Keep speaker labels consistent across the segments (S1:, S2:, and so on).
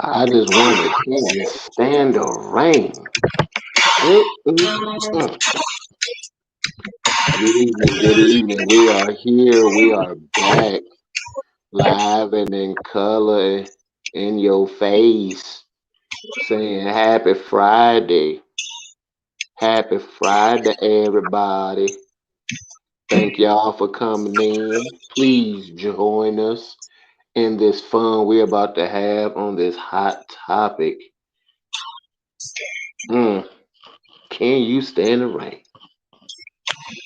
S1: I just wonder, can you stand the rain? Mm. Good evening, good evening. We are here. We are back live and in color in your face saying happy Friday. Happy Friday, everybody. Thank y'all for coming in. Please join us in this fun we're about to have on this hot topic. Mm, can you stand the rain?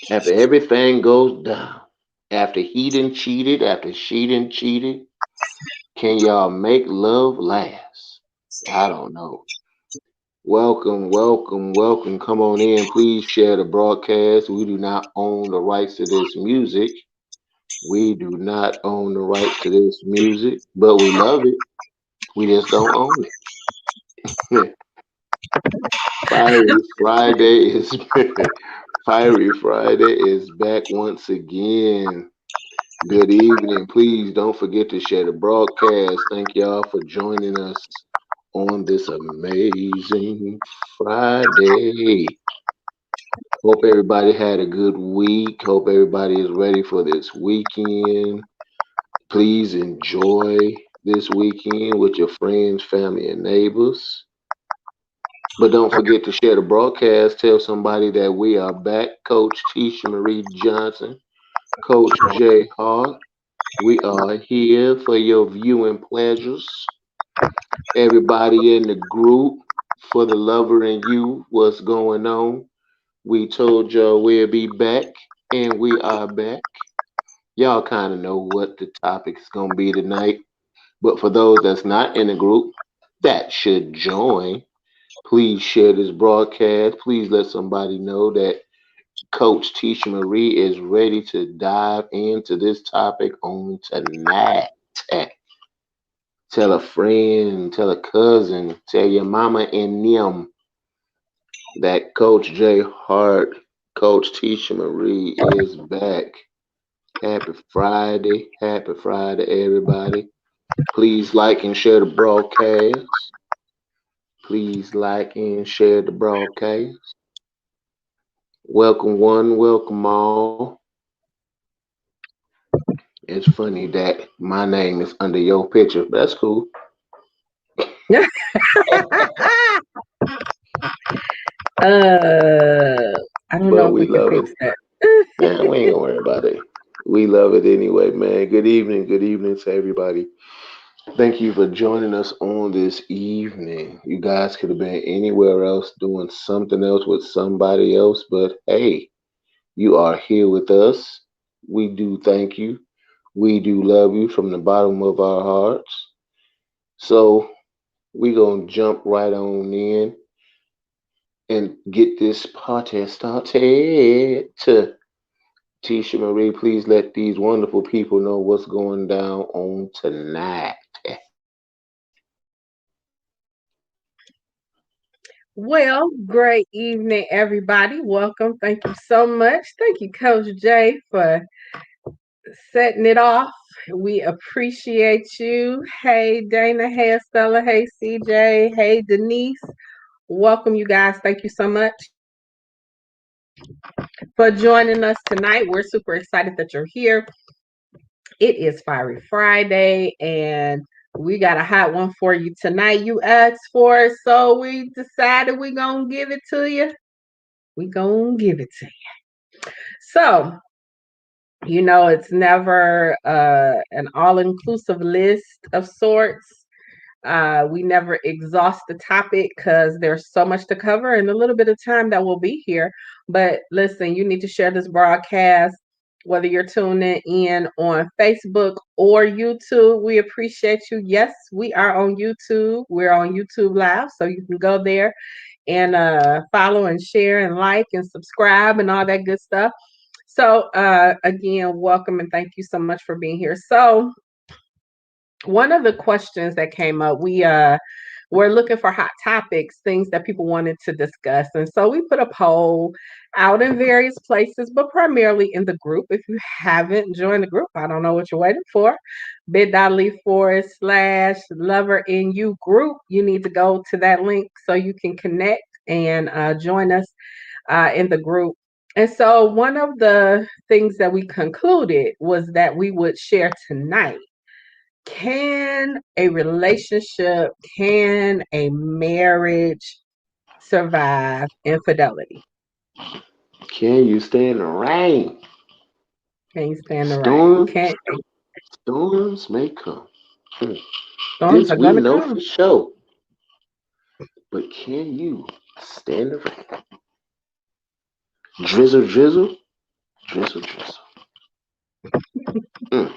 S1: After everything goes down, after he done cheated, after she done cheated, can y'all make love last? I don't know. Welcome, welcome, welcome. Come on in. Please share the broadcast. We do not own the rights to this music. We do not own the rights to this music, but we love it. We just don't own it. Fiery Friday is Fiery Friday is back once again. Good evening. Please don't forget to share the broadcast. Thank y'all for joining us on this amazing Friday. Hope everybody had a good week. Hope everybody is ready for this weekend. Please enjoy this weekend with your friends, family, and neighbors. But don't forget to share the broadcast. Tell somebody that we are back. Coach Tisha Marie Johnson, Coach Jay Hart. We are here for your viewing pleasures. Everybody in the group, for the lover and you, what's going on? We told y'all we'll be back, and we are back. Y'all kind of know what the topic's gonna be tonight. But for those that's not in the group, that should join. Please share this broadcast. Please let somebody know that Coach Tisha Marie is ready to dive into this topic on tonight. Tell a friend, tell a cousin, tell your mama and them that Coach J Hart, Coach Tisha Marie is back. Happy Friday, everybody. Please like and share the broadcast. Please like and share the broadcast. Welcome one, welcome all. It's funny that my name is under your picture. That's cool.
S2: I don't
S1: But
S2: know if
S1: we
S2: we can
S1: love it.
S2: fix that.
S1: Nah, we ain't gonna worry about it. We love it anyway, man. Good evening to everybody. Thank you for joining us on this evening. You guys could have been anywhere else doing something else with somebody else, but hey, you are here with us. We do thank you. We do love you from the bottom of our hearts. So we gonna jump right on in and get this party started. Tisha Marie, please let these wonderful people know what's going down on tonight.
S2: Well, great evening, everybody. Welcome. Thank you so much. Thank you, Coach Jay, for setting it off. We appreciate you. Hey, Dana. Hey, Estella. Hey, CJ. Hey, Denise. Welcome, you guys. Thank you so much for joining us tonight. We're super excited that you're here. It is Fiery Friday, and we got a hot one for you tonight. You asked for it, so we decided we're going to give it to you. We're going to give it to you. So, it's never an all inclusive list of sorts. We never exhaust the topic because there's so much to cover and a little bit of time that will be here. But listen, you need to share this broadcast, whether you're tuning in on Facebook or YouTube. We appreciate you. Yes, we are on YouTube. We're on YouTube Live, so you can go there and follow and share and like and subscribe and all that good stuff. So again, welcome and thank you so much for being here. So one of the questions that came up, we were looking for hot topics, things that people wanted to discuss. And so we put a poll out in various places, but primarily in the group. If you haven't joined the group, I don't know what you're waiting for. bit.ly/lover in you group. You need to go to that link so you can connect and join us in the group. And so one of the things that we concluded was that we would share tonight, can a relationship, can a marriage survive infidelity?
S1: Can you stand the rain?
S2: Can you stand the rain?
S1: Storm,
S2: Can
S1: storms may come. Hmm.
S2: storms
S1: This
S2: are
S1: we
S2: gonna
S1: know
S2: come?
S1: for sure. But can you stand the rain? Drizzle, drizzle, drizzle, drizzle. Mm.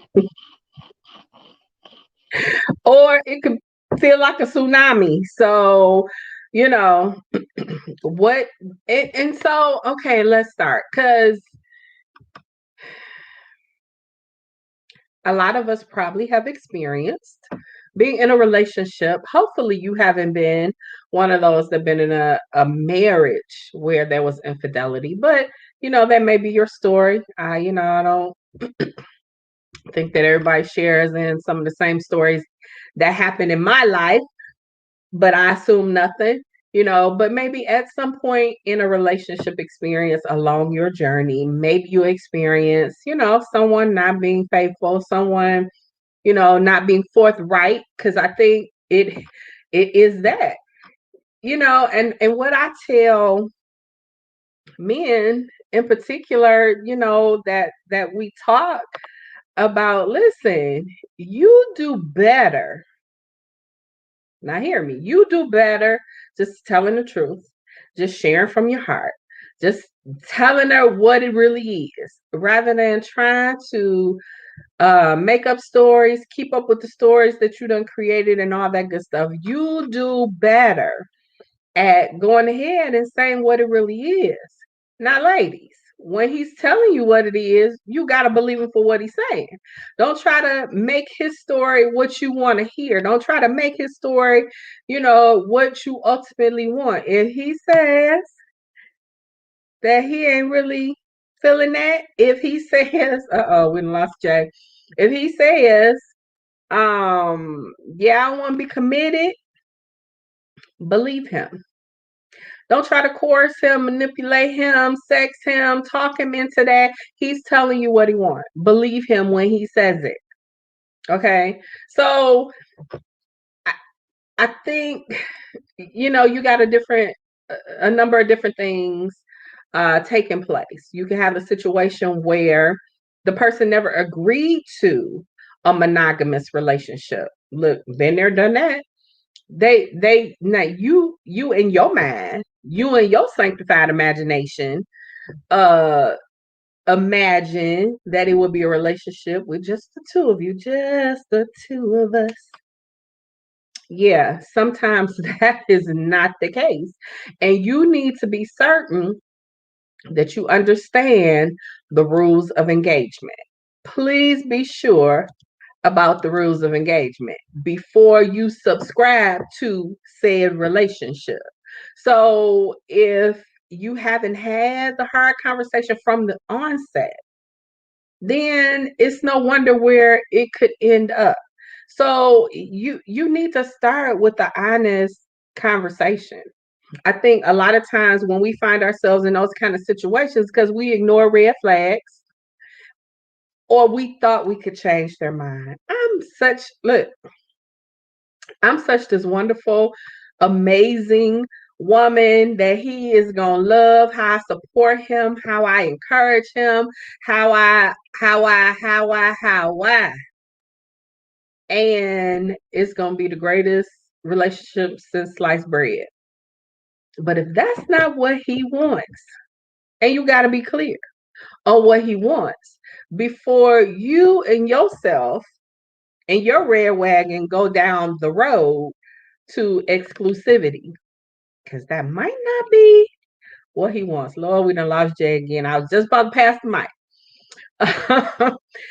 S2: Or it could feel like a tsunami. So, you know, what and so okay, let's start. Because a lot of us probably have experienced being in a relationship. Hopefully, you haven't been one of those that been in a marriage where there was infidelity, but that may be your story. I don't think that everybody shares in some of the same stories that happened in my life, but I assume nothing. But maybe at some point in a relationship experience along your journey, maybe you experience, someone not being faithful, someone not being forthright, because I think it is that, and what I tell men in particular, that we talk about, listen, you do better. Now hear me, you do better just telling the truth, just sharing from your heart, just telling her what it really is, rather than trying to make up stories, keep up with the stories that you done created and all that good stuff. You do better at going ahead and saying what it really is. Now, ladies, when he's telling you what it is, you got to believe him for what he's saying. Don't try to make his story what you want to hear. Don't try to make his story, what you ultimately want. If he says that he ain't really feeling that, if he says, we lost Jay. If he says, yeah, I want to be committed, believe him. Don't try to coerce him, manipulate him, sex him, talk him into that. He's telling you what he wants. Believe him when he says it. Okay. So I think, you got a number of different things taking place. You can have a situation where the person never agreed to a monogamous relationship. Look, been there, done that. They now you in your mind, you in your sanctified imagination, uh imagine that it would be a relationship with just the two of you, just the two of us. Yeah, sometimes that is not the case. And you need to be certain that you understand the rules of engagement. Please be sure about the rules of engagement before you subscribe to said relationship. So if you haven't had the hard conversation from the onset, then it's no wonder where it could end up. So you need to start with the honest conversation. I think a lot of times when we find ourselves in those kind of situations, because we ignore red flags or we thought we could change their mind. I'm such this wonderful, amazing woman that he is gonna love, how I support him, how I encourage him, how I, and it's gonna be the greatest relationship since sliced bread. But if that's not what he wants, and you got to be clear on what he wants before you and yourself and your red wagon go down the road to exclusivity, because that might not be what he wants. Lord, we done lost Jay again. I was just about to pass the mic.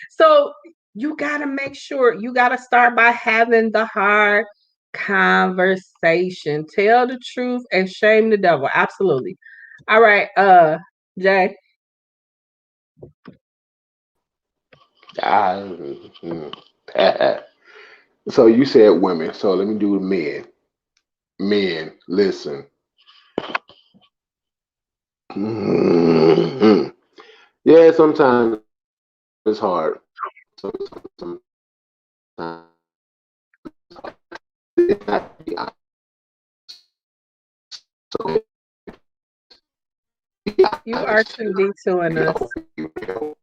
S2: So You got to make sure, you got to start by having the hard conversation. Tell the truth and shame the devil. Absolutely. All right, Jay.
S1: I, so you said women. So let me do men. Men, listen. Mhm. Yeah, sometimes it's hard. Sometimes it's not to be honest. So be
S2: You are
S1: honest.
S2: too D2 in
S1: Be
S2: us.
S1: open. Be real.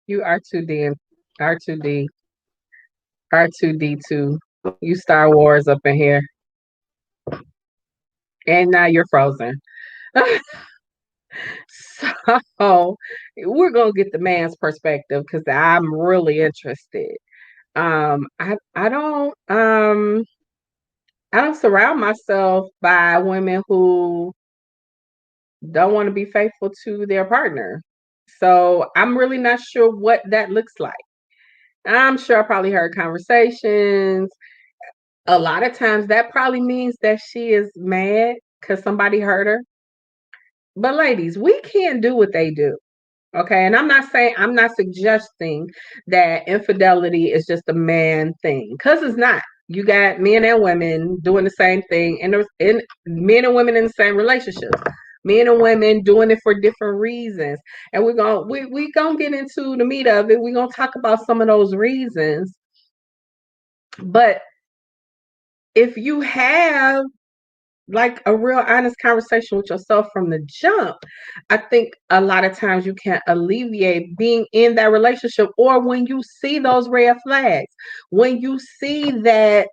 S2: You are too D and R2D. R2D2. You Star Wars up in here. And now you're frozen. So we're gonna get the man's perspective because I'm really interested. I don't surround myself by women who don't want to be faithful to their partner. So I'm really not sure what that looks like. I'm sure I probably heard conversations. A lot of times that probably means that she is mad because somebody hurt her. But ladies, we can't do what they do. Okay. And I'm not suggesting that infidelity is just a man thing because it's not. You got men and women doing the same thing, and men and women in the same relationships. Men and women doing it for different reasons, and we gonna get into the meat of it. We're gonna talk about some of those reasons. But if you have like a real honest conversation with yourself from the jump, I think a lot of times you can alleviate being in that relationship, or when you see those red flags, when you see that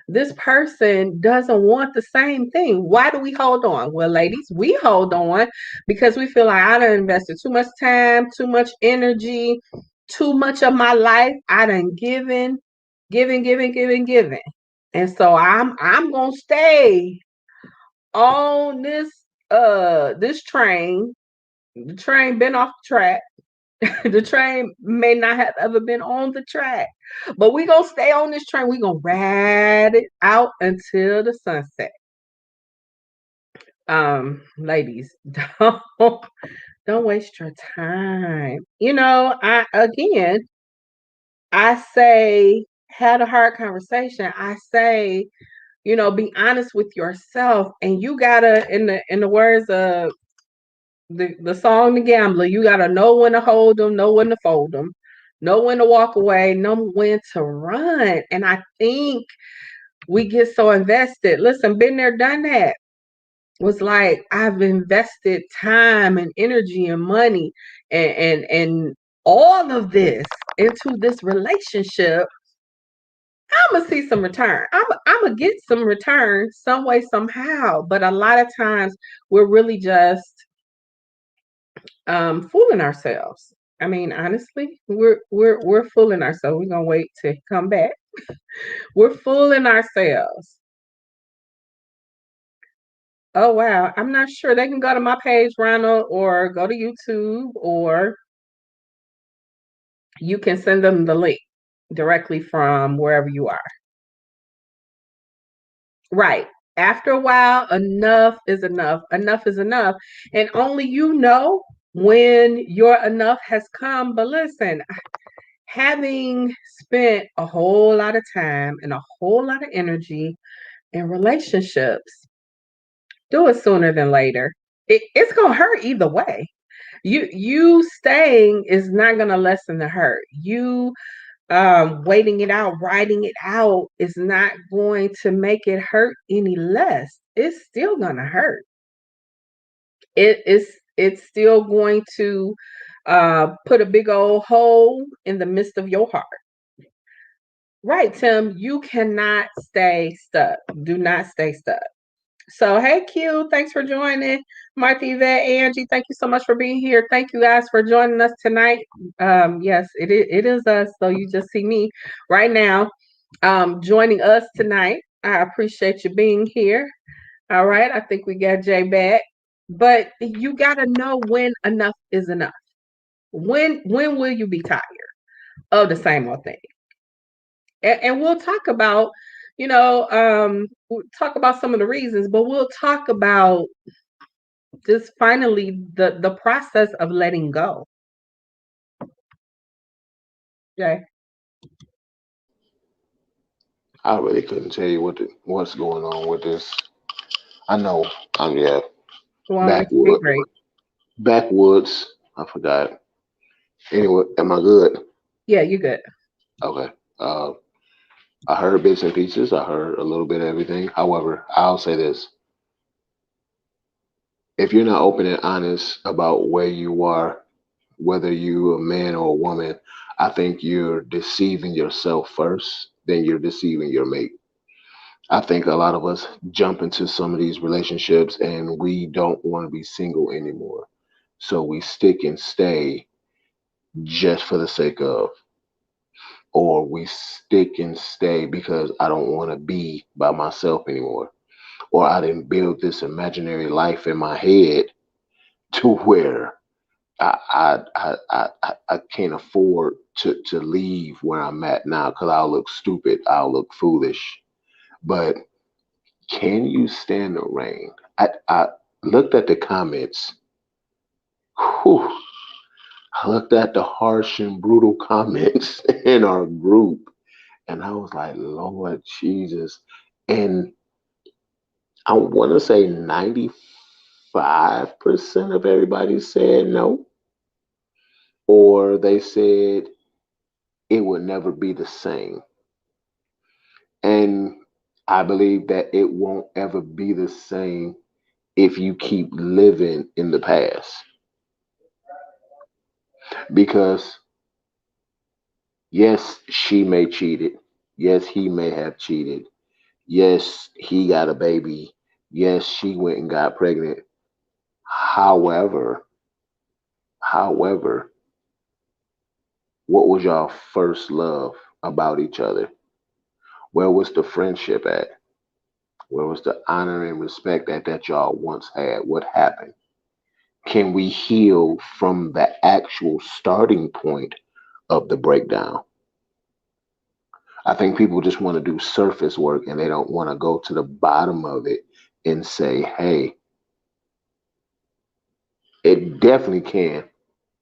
S2: this person doesn't want the same thing. Why do we hold on? Well, ladies, we hold on because we feel like I done invested too much time, too much energy, too much of my life. I done given. And so I'm gonna stay on this train. The train been off the track. The train may not have ever been on the track, but we gonna stay on this train. We gonna ride it out until the sunset. Ladies, don't waste your time. I say had a hard conversation. I say, be honest with yourself, and you gotta, in the words of the song The Gambler, you gotta know when to hold them, know when to fold them, know when to walk away, know when to run. And I think we get so invested. Listen, been there, done that. Was like I've invested time and energy and money and all of this into this relationship. I'm gonna see some return. I'm gonna get some return some way somehow. But a lot of times we're really just fooling ourselves. I mean, honestly, we're fooling ourselves. We're gonna wait to come back. We're fooling ourselves. Oh wow, I'm not sure. They can go to my page, Ronald, or go to YouTube, or you can send them the link directly from wherever you are. Right. After a while, enough is enough. Enough is enough. And only you know when your enough has come. But listen, having spent a whole lot of time and a whole lot of energy in relationships, do it sooner than later. It's gonna hurt either way. You staying is not gonna lessen the hurt. You waiting it out, writing it out is not going to make it hurt any less. It's still gonna hurt. It's still going to put a big old hole in the midst of your heart. Right, Tim, you cannot stay stuck. Do not stay stuck. So, hey, Q, thanks for joining. Martha, Yvette, Angie, thank you so much for being here. Thank you guys for joining us tonight. Yes, it is us. So you just see me right now joining us tonight. I appreciate you being here. All right, I think we got Jay back. But you got to know when enough is enough. When will you be tired of the same old thing? And we'll talk about, we'll talk about some of the reasons, but we'll talk about just finally the process of letting go. Okay.
S1: I really couldn't tell you what's going on with this. I know. Yeah.
S2: Well, okay,
S1: Backwood.
S2: great.
S1: Backwoods. I forgot. Anyway, am I good?
S2: Yeah, you're good.
S1: Okay. Uh, I heard bits and pieces. I heard a little bit of everything. However, I'll say this: if you're not open and honest about where you are, whether you a man or a woman, I think you're deceiving yourself first, then you're deceiving your mate. I think a lot of us jump into some of these relationships and we don't want to be single anymore. So we stick and stay just for the sake of, or we stick and stay because I don't want to be by myself anymore, or I didn't build this imaginary life in my head to where I can't afford to leave where I'm at now because I'll look stupid, I'll look foolish. But can you stand the rain? I looked at the comments. Whew, I looked at the harsh and brutal comments in our group, and I was like, Lord Jesus. And I want to say 95% of everybody said no, or they said it would never be the same. And I believe that it won't ever be the same if you keep living in the past. Because yes, she may cheated. Yes, he may have cheated. Yes, he got a baby. Yes, she went and got pregnant. However, what was y'all first love about each other? Where was the friendship at? Where was the honor and respect that y'all once had? What happened? Can we heal from the actual starting point of the breakdown? I think people just want to do surface work and they don't want to go to the bottom of it and say, hey, it definitely can.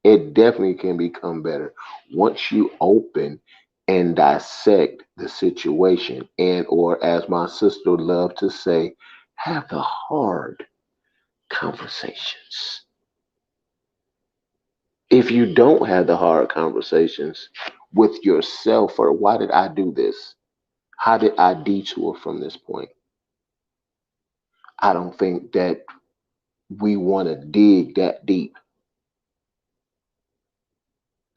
S1: It definitely can become better once you open and dissect the situation, and or as my sister loved to say, have the hard conversations. If you don't have the hard conversations with yourself, or why did I do this? How did I detour from this point? I don't think that we want to dig that deep.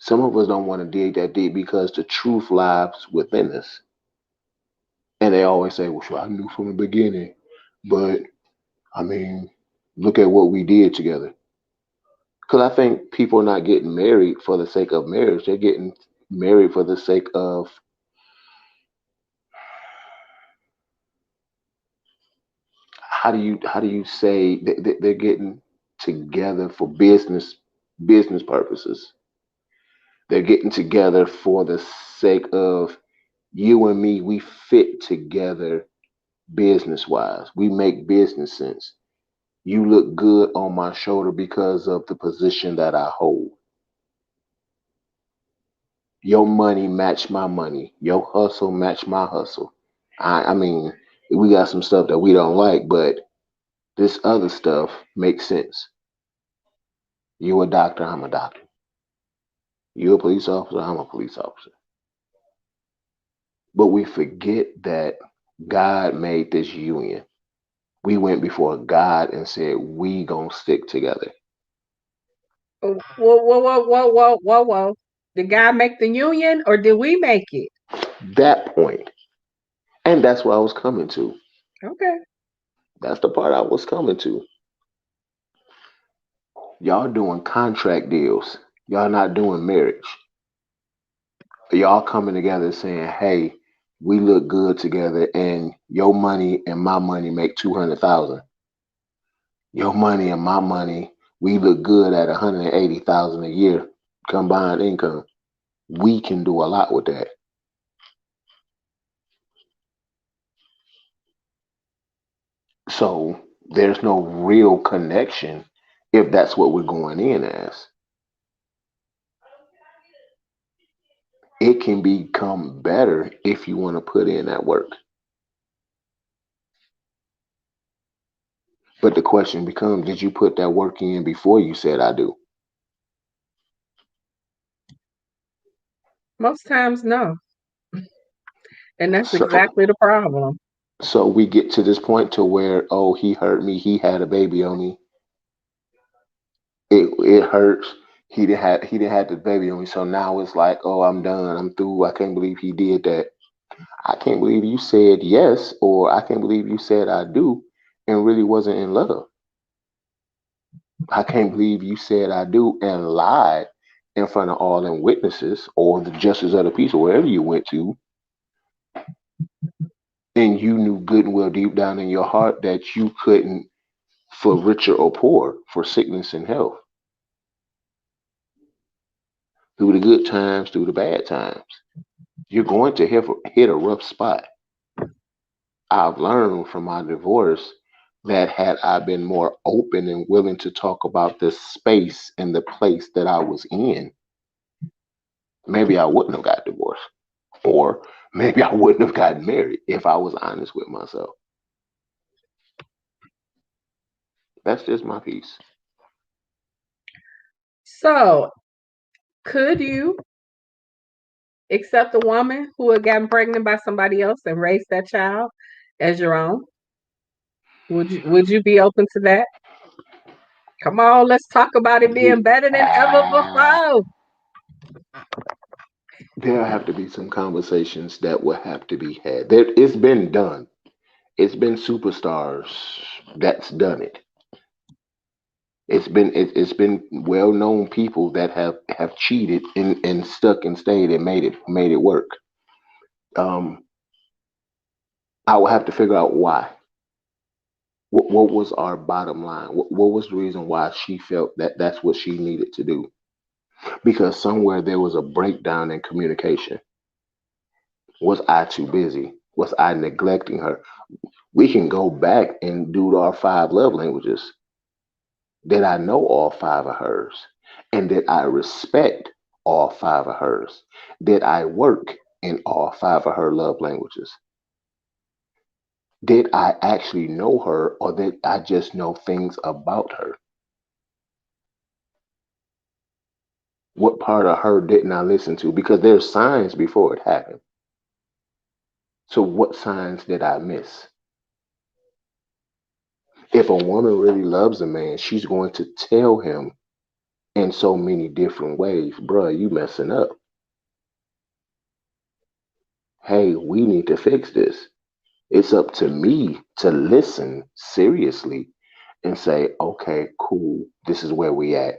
S1: Some of us don't want to dig that deep because the truth lies within us. And they always say, well, sure, I knew from the beginning. But I mean, look at what we did together. Because I think people are not getting married for the sake of marriage. They're getting married for the sake of, how do you say, they're getting together for business purposes. They're getting together for the sake of you and me. We fit together business wise. We make business sense. You look good on my shoulder because of the position that I hold. Your money match my money. Your hustle match my hustle. I mean, we got some stuff that we don't like, but this other stuff makes sense. You a doctor, I'm a doctor. You a police officer, I'm a police officer. But we forget that God made this union. We went before God and said we gonna stick together.
S2: Whoa, whoa, whoa, whoa, whoa, whoa, whoa. Did God make the union or did we make it?
S1: That point, and that's what I was coming to.
S2: Okay.
S1: That's the part I was coming to. Y'all doing contract deals. Y'all not doing marriage. Y'all coming together saying, "Hey, we look good together, and your money and my money make 200,000. Your money and my money, we look good at 180,000 a year. combined income. We can do a lot with that. So there's no real connection if that's what we're going in as. It can become better if you want to put in that work. But the question becomes, did you put that work in before you said I do?
S2: Most times, no. And that's
S1: So
S2: exactly the problem.
S1: so we get to this point to where, oh, he hurt me, he had a baby on me. It hurts. He didn't have the baby on me. So now it's like, oh, I'm done. I'm through. I can't believe he did that. I can't believe you said yes, or I can't believe you said I do and really wasn't in love. I can't believe you said I do and lied in front of all them witnesses or the justice of the peace or wherever you went to, and you knew good and well deep down in your heart that you couldn't, for richer or poor, for sickness and health, through the good times, through the bad times. You're going to hit a rough spot. I've learned from my divorce that had I been more open and willing to talk about the space and the place that I was in, maybe I wouldn't have got divorced. Or maybe I wouldn't have gotten married if I was honest with myself. That's just my piece.
S2: So, could you accept a woman who had gotten pregnant by somebody else and raised that child as your own? Would you be open to that? Come on, let's talk about it being better than ever
S1: Ah,
S2: before.
S1: there have to be some conversations that will have to be had. It's been done. It's been superstars that's done it. It's been well known people that have cheated and stuck and stayed and made it work. Um, I will have to figure out why. What was our bottom line? What was the reason why she felt that that's what she needed to do? Because somewhere there was a breakdown in communication. Was I too busy? Was I neglecting her? We can go back and do our five love languages. Did I know all five of hers? And did I respect all five of hers? Did I work in all five of her love languages? Did I actually know her or did I just know things about her? What part of her didn't I listen to? Because there's signs before it happened. So what signs did I miss? If a woman really loves a man, she's going to tell him in so many different ways, bruh, you messing up. Hey, we need to fix this. It's up to me to listen seriously and say, okay, cool, this is where we at.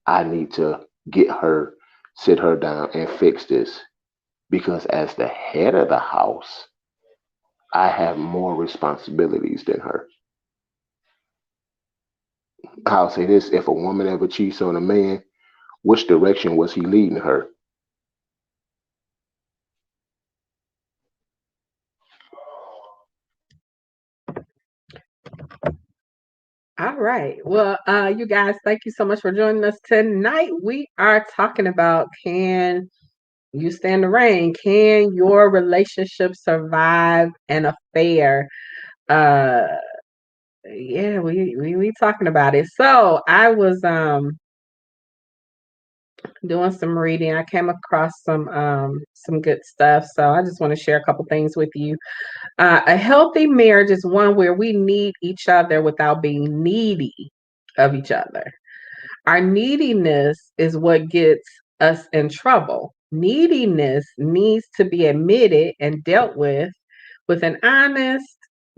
S1: I need to get her, sit her down and fix this. Because as the head of the house, I have more responsibilities than her. I'll say this, if a woman ever cheats on a man, which direction was he leading her?
S2: All right. Well, you guys, thank you so much for joining us tonight. We are talking about, can you stand the rain? Can your relationship survive an affair? Uh yeah, we talking about it. So I was doing some reading. I came across some good stuff. So I just want to share a couple things with you. A healthy marriage is one where we need each other without being needy of each other. Our neediness is what gets us in trouble. Neediness needs to be admitted and dealt with an honest,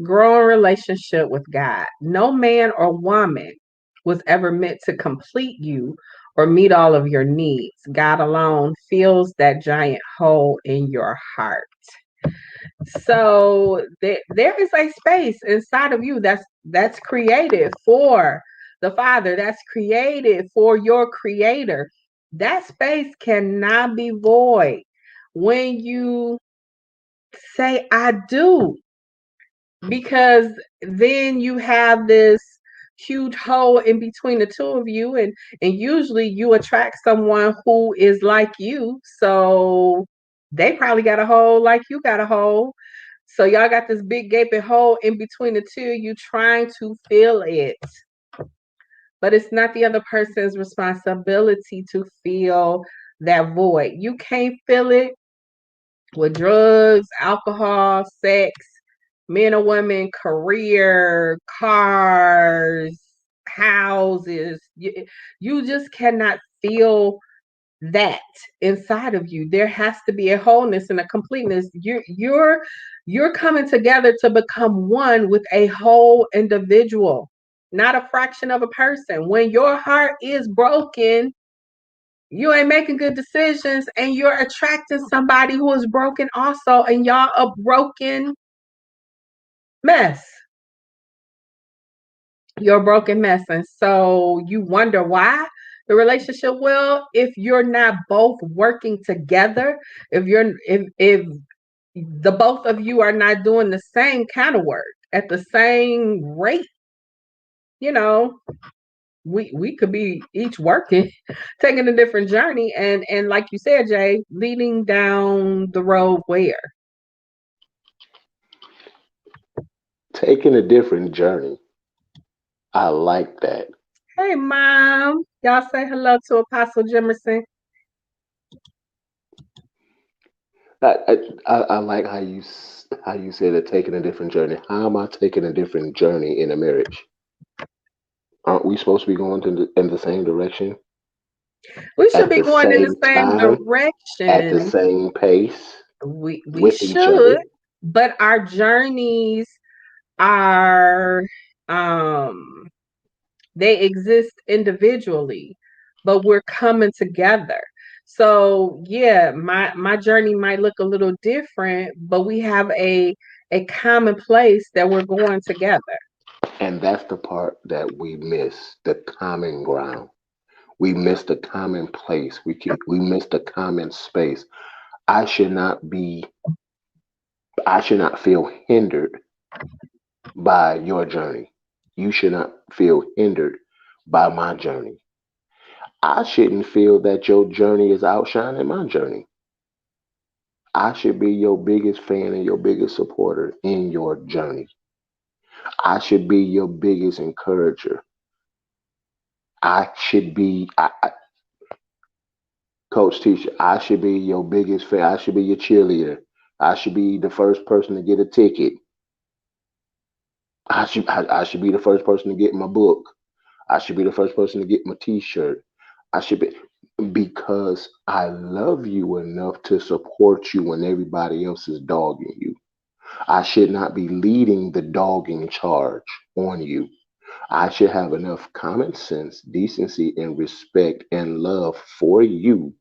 S2: growing relationship with God. No man or woman was ever meant to complete you or meet all of your needs. God alone fills that giant hole in your heart. So there is a space inside of you that's created for the Father, that's created for your creator. That space cannot be void when you say I do, because then you have this huge hole in between the two of you, and usually you attract someone who is like you, so they probably got a hole like you got a hole, so y'all got this big gaping hole in between the two of you trying to fill it, but it's not the other person's responsibility to fill that void. You can't fill it with drugs, alcohol, sex, men or women, career, cars, houses. You just cannot feel that inside of you. There has to be a wholeness and a completeness. You're coming together to become one with a whole individual, not a fraction of a person. When your heart is broken, you ain't making good decisions, and you're attracting somebody who is broken also, and y'all a broken mess. You're a broken mess. And so you wonder why the relationship, well, if you're not both working together, if the both of you are not doing the same kind of work at the same rate, you know, we could be each working, taking a different journey, and like you said, Jay, leading down the road where?
S1: Taking a different journey. I like that.
S2: Hey, mom, y'all say hello to Apostle Jimerson.
S1: I like how how you said that, taking a different journey. How am I taking a different journey in a marriage? Aren't we supposed to be going in the same direction
S2: We should
S1: at
S2: be
S1: the
S2: going in the
S1: same
S2: same
S1: time, at the
S2: direction.
S1: same pace
S2: We
S1: with each other?
S2: should, but our journeys are um they exist individually, but we're coming together. So yeah, my journey might look a little different, but we have a common place that we're going together.
S1: And that's the part that we miss, the common ground. We miss the common place. We miss the common space. I should not be I should not feel hindered by your journey. You should not feel hindered by my journey. I shouldn't feel that your journey is outshining my journey. I should be your biggest fan and your biggest supporter in your journey. I should be your biggest encourager. I should be, coach, teacher, I should be your biggest fan. I should be your cheerleader. I should be the first person to get a ticket. I should be the first person to get my book. I should be the first person to get my t-shirt. I should be, because I love you enough to support you when everybody else is dogging you. I should not be leading the dogging charge on you. I should have enough common sense, decency, and respect and love for you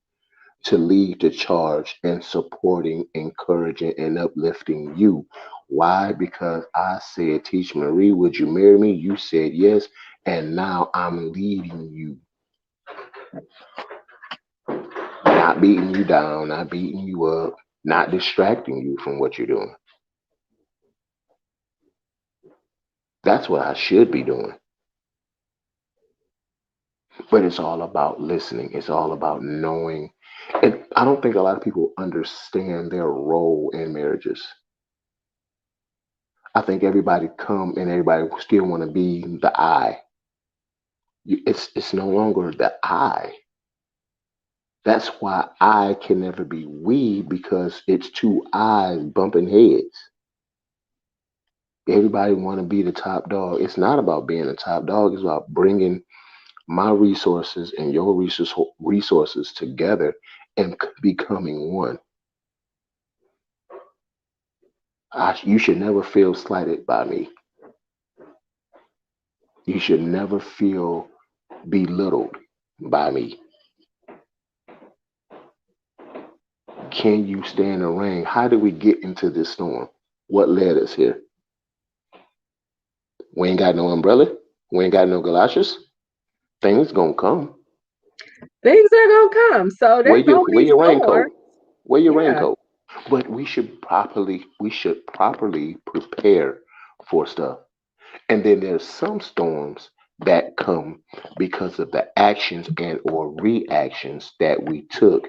S1: to lead the charge in supporting, encouraging, and uplifting you. Why? Because I said, Teach Marie, would you marry me? You said yes. And now I'm leading you, not beating you down, not beating you up, not distracting you from what you're doing. That's what I should be doing. But it's all about listening. It's all about knowing. And I don't think a lot of people understand their role in marriages. I think everybody come and everybody still want to be the I. It's no longer the I. That's why I can never be we, because it's two I's bumping heads. Everybody want to be the top dog. It's not about being the top dog. It's about bringing my resources and your resources together and becoming one. You should never feel slighted by me. You should never feel belittled by me. Can you stand the rain? How did we get into this storm? What led us here? We ain't got no umbrella. We ain't got no galoshes. Things gonna come.
S2: Things are gonna come. So
S1: Wear
S2: there's
S1: your
S2: gonna
S1: wear
S2: be
S1: your
S2: storms.
S1: raincoat. Wear your
S2: Yeah.
S1: raincoat. But we should properly prepare for stuff. And then there's some storms that come because of the actions and or reactions that we took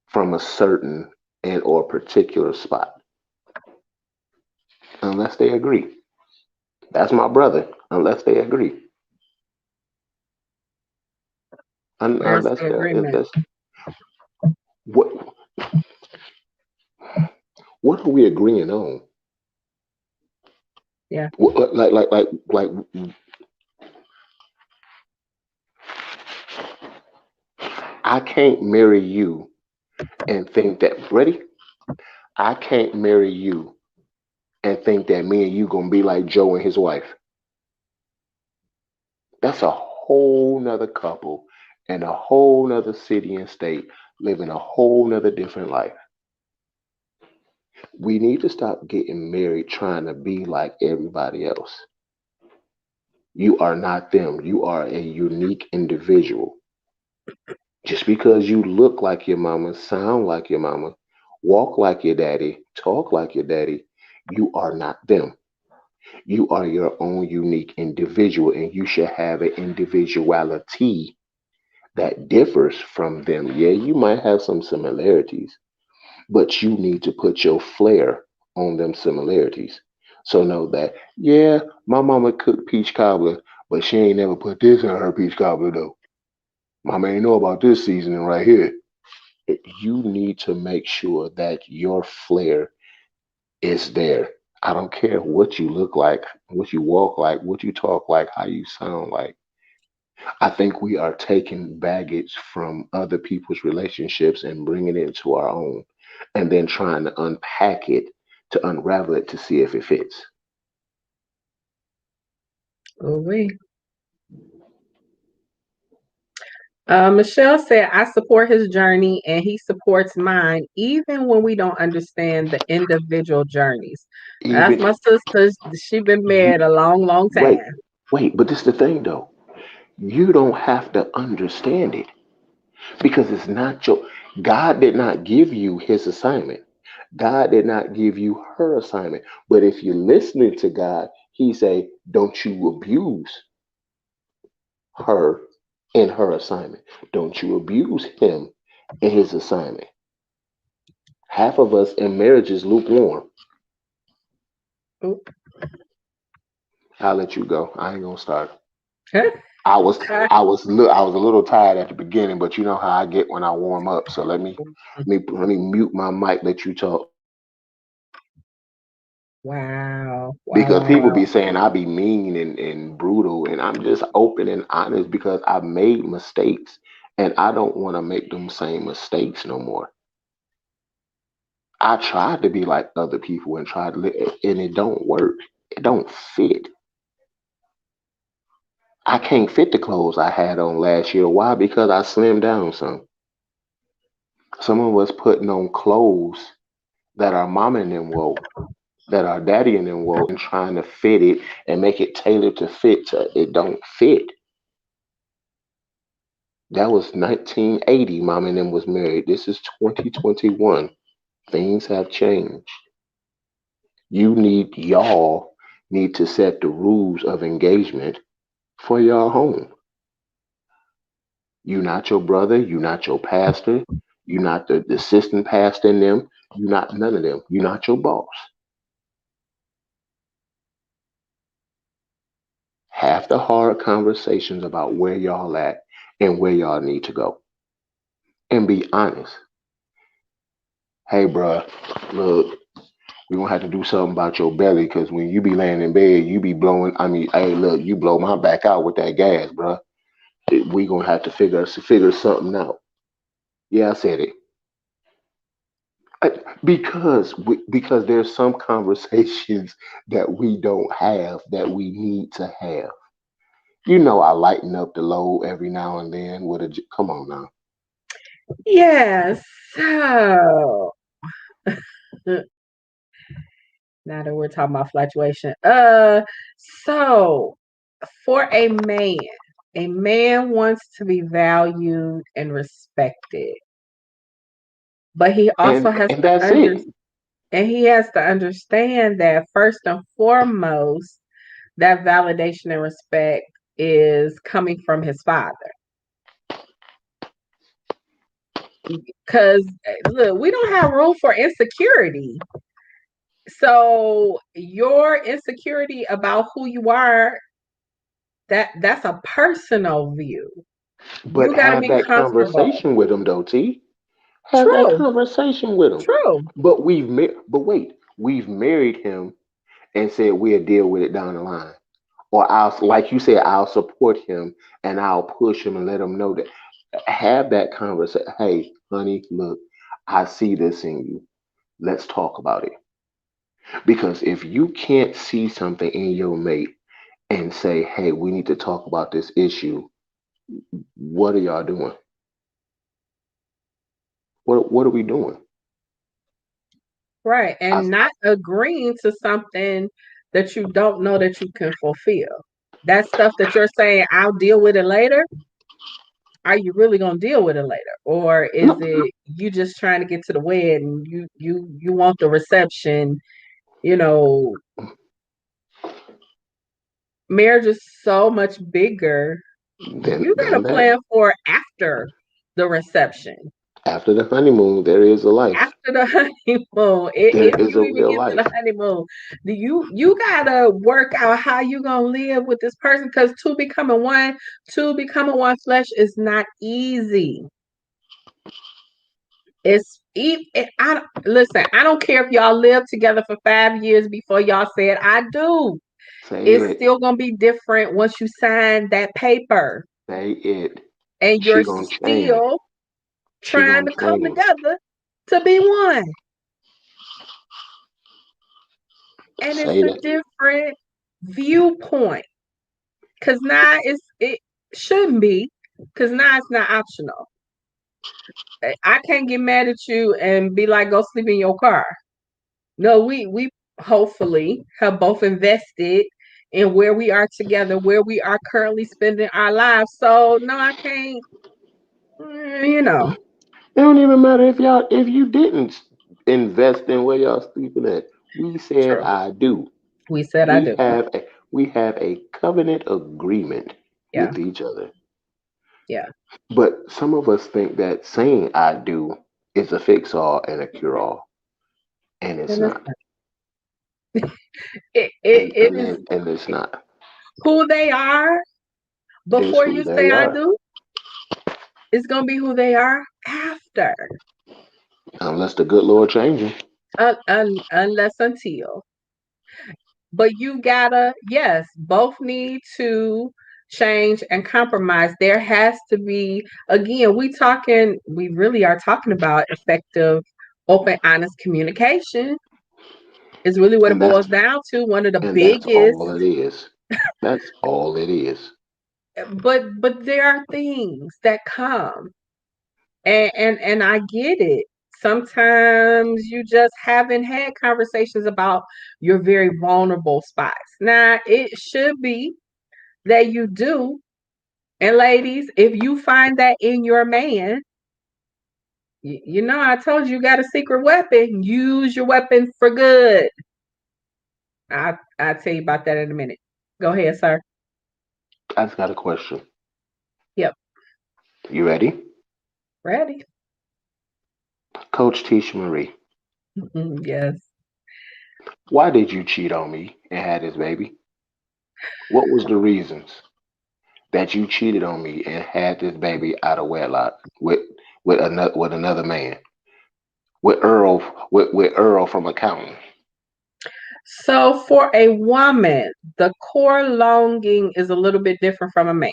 S1: from a certain and or particular spot. Unless they agree. That's my brother. Unless they agree.
S2: Where's
S1: Unless
S2: the
S1: they're
S2: agreement?
S1: that's what what are we agreeing on?
S2: Yeah.
S1: Like I can't marry you and think that ready? I can't marry you and think that me and you gonna be like Joe and his wife. That's a whole nother couple and a whole nother city and state living a whole nother different life. We need to stop getting married trying to be like everybody else. You are not them. You are a unique individual. Just because you look like your mama, sound like your mama, walk like your daddy, talk like your daddy, you are not them. You are your own unique individual, and you should have an individuality that differs from them. Yeah, you might have some similarities, but you need to put your flair on them similarities. So know that, yeah, my mama cooked peach cobbler, but she ain't never put this in her peach cobbler though. Mama ain't know about this seasoning right here. You need to make sure that your flair is there. I don't care what you look like, what you walk like, what you talk like, how you sound like. I think we are taking baggage from other people's relationships and bringing it into our own, and then trying to unpack it to unravel it to see if it fits.
S2: Ooh-wee. Michelle said, I support his journey and he supports mine, even when we don't understand the individual journeys. That's
S1: Even
S2: my sister. She been
S1: you,
S2: married a long, long
S1: wait,
S2: time.
S1: wait, but this is the thing though. You don't have to understand it because it's not your. God did not give you his assignment. God did not give you her assignment. But if you're listening to God, he say, don't you abuse her in her assignment. Don't you abuse him in his assignment. Half of us in marriage is lukewarm.
S2: Ooh.
S1: I'll let you go. I ain't gonna start.
S2: Huh?
S1: I was a little tired at the beginning, but you know how I get when I warm up. So let me mute my mic, let you talk.
S2: Wow. Wow,
S1: Because
S2: wow,
S1: people
S2: wow.
S1: be saying I be mean and brutal, and I'm just open and honest because I've made mistakes and I don't want to make them same mistakes no more. I tried to be like other people and tried to and it don't work. It don't fit. I can't fit the clothes I had on last year. Why? Because I slimmed down some. Some of us putting on clothes that our mama and them wore, that our daddy and them wore, and trying to fit it and make it tailored to fit. It don't fit. That was 1980. Mama and them was married. This is 2021. Things have changed. Y'all need to set the rules of engagement for your home. You not your brother, you not your pastor, you not the assistant pastor in them, you not none of them. You not your boss. Have the hard conversations about where y'all at and where y'all need to go. And be honest. Hey bruh, look, we gonna have to do something about your belly because when you be laying in bed, you be blowing. I mean, hey, look, you blow my back out with that gas, bruh. We gonna have to figure something out. Yeah, I said it. Because there's some conversations that we don't have that we need to have. You know, I lighten up the load every now and then with come on now.
S2: Yes. So now that we're talking about fluctuation. So for a man. A man wants to be valued and respected, but he also has
S1: And
S2: to
S1: that's it.
S2: understand that first and foremost, that validation and respect is coming from his father. Because look, we don't have room for insecurity. So your insecurity about who you are, that's a personal view.
S1: But
S2: You got to
S1: have
S2: be
S1: that
S2: comfortable.
S1: conversation with him, though, T. Have that
S2: True,
S1: conversation with him.
S2: true.
S1: But wait, we've married him and said we'll deal with it down the line. Or I'll, like you said, I'll support him and I'll push him and let him know that. Have that conversation. Hey, honey, look, I see this in you. Let's talk about it. Because if you can't see something in your mate and say, hey, we need to talk about this issue, what are y'all doing? What are we doing?
S2: Right.
S1: I,
S2: And not agreeing to something that you don't know that you can fulfill. That stuff that you're saying, I'll deal with it later. Are you really gonna deal with it later? Or is
S1: no,
S2: it you just trying to get to the wedding? You want the reception, you know, marriage is so much bigger. You got to
S1: then that.
S2: plan for after the reception,
S1: After the honeymoon, there is a life.
S2: after the honeymoon.
S1: There
S2: If
S1: is
S2: you
S1: a
S2: even
S1: real
S2: get to the
S1: life.
S2: honeymoon, you gotta work out how you gonna live with this person because two becoming one flesh is not easy. Listen. I don't care if y'all live together for 5 years before y'all said I do.
S1: Say
S2: It's
S1: it.
S2: still gonna be different once you sign that paper,
S1: Say it.
S2: and
S1: She
S2: you're
S1: gonna change.
S2: still
S1: She
S2: trying
S1: gonna
S2: to come
S1: change.
S2: together to be one. And it's
S1: Say
S2: a
S1: that.
S2: different viewpoint. Cause now it shouldn't be, because now it's not optional. I can't get mad at you and be like, go sleep in your car. No, we hopefully have both invested in where we are together, where we are currently spending our lives. So no, I can't, you know.
S1: It don't even matter if you didn't invest in where y'all sleeping at. We said
S2: True.
S1: I do.
S2: We said I
S1: We
S2: do.
S1: have a we have a covenant agreement
S2: Yeah,
S1: with each other.
S2: yeah.
S1: But some of us think that saying I do is a fix all and a cure all. And it's
S2: And
S1: not.
S2: it is
S1: And it's not.
S2: who they are
S1: It's
S2: before
S1: who
S2: you say
S1: they
S2: I
S1: are.
S2: do. It's gonna be who they are after,
S1: Unless the good Lord changes.
S2: unless until. But you gotta, yes, both need to change and compromise. There has to be, again, we really are talking about effective, open, honest communication is really what it
S1: And
S2: boils
S1: that's
S2: down to. One of the
S1: and that's
S2: biggest,
S1: all it is. That's all it is.
S2: but there are things that come, and I get it. Sometimes you just haven't had conversations about your very vulnerable spots. Now, it should be that you do. And ladies, if you find that in your man, you know, I told you, you got a secret weapon. Use your weapon for good. I'll tell you about that in a minute. Go ahead, sir.
S1: I just got a question.
S2: Yep.
S1: You ready?
S2: Ready?
S1: Coach Tisha Marie,
S2: Yes.
S1: why did you cheat on me and had this baby? What was the reasons that you cheated on me and had this baby out of wedlock with another man? With Earl from accounting.
S2: So for a woman, the core longing is a little bit different from a man.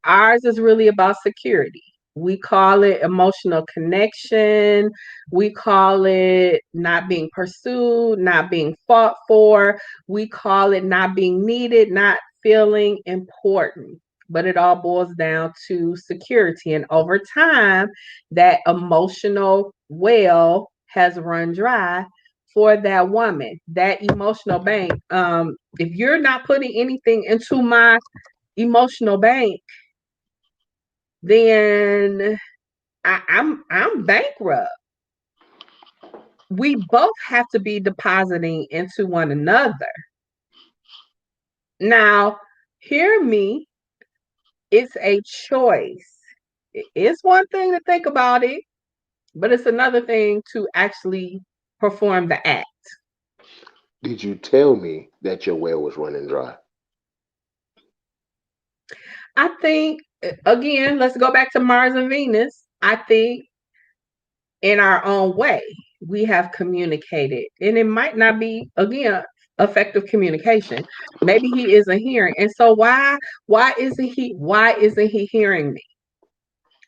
S2: Ours is really about security. We call it emotional connection. We call it not being pursued, not being fought for. We call it not being needed, not feeling important. But it all boils down to security. And over time, that emotional well has run dry for that woman, that emotional bank. If you're not putting anything into my emotional bank, then I'm bankrupt. We both have to be depositing into one another. Now, hear me, it's a choice. It's one thing to think about it, but it's another thing to actually perform the act.
S1: Did you tell me that your well was running dry?
S2: I think, again, let's go back to Mars and Venus. I think in our own way, we have communicated, and it might not be, again, effective communication. Maybe he isn't hearing. And so why isn't he hearing me?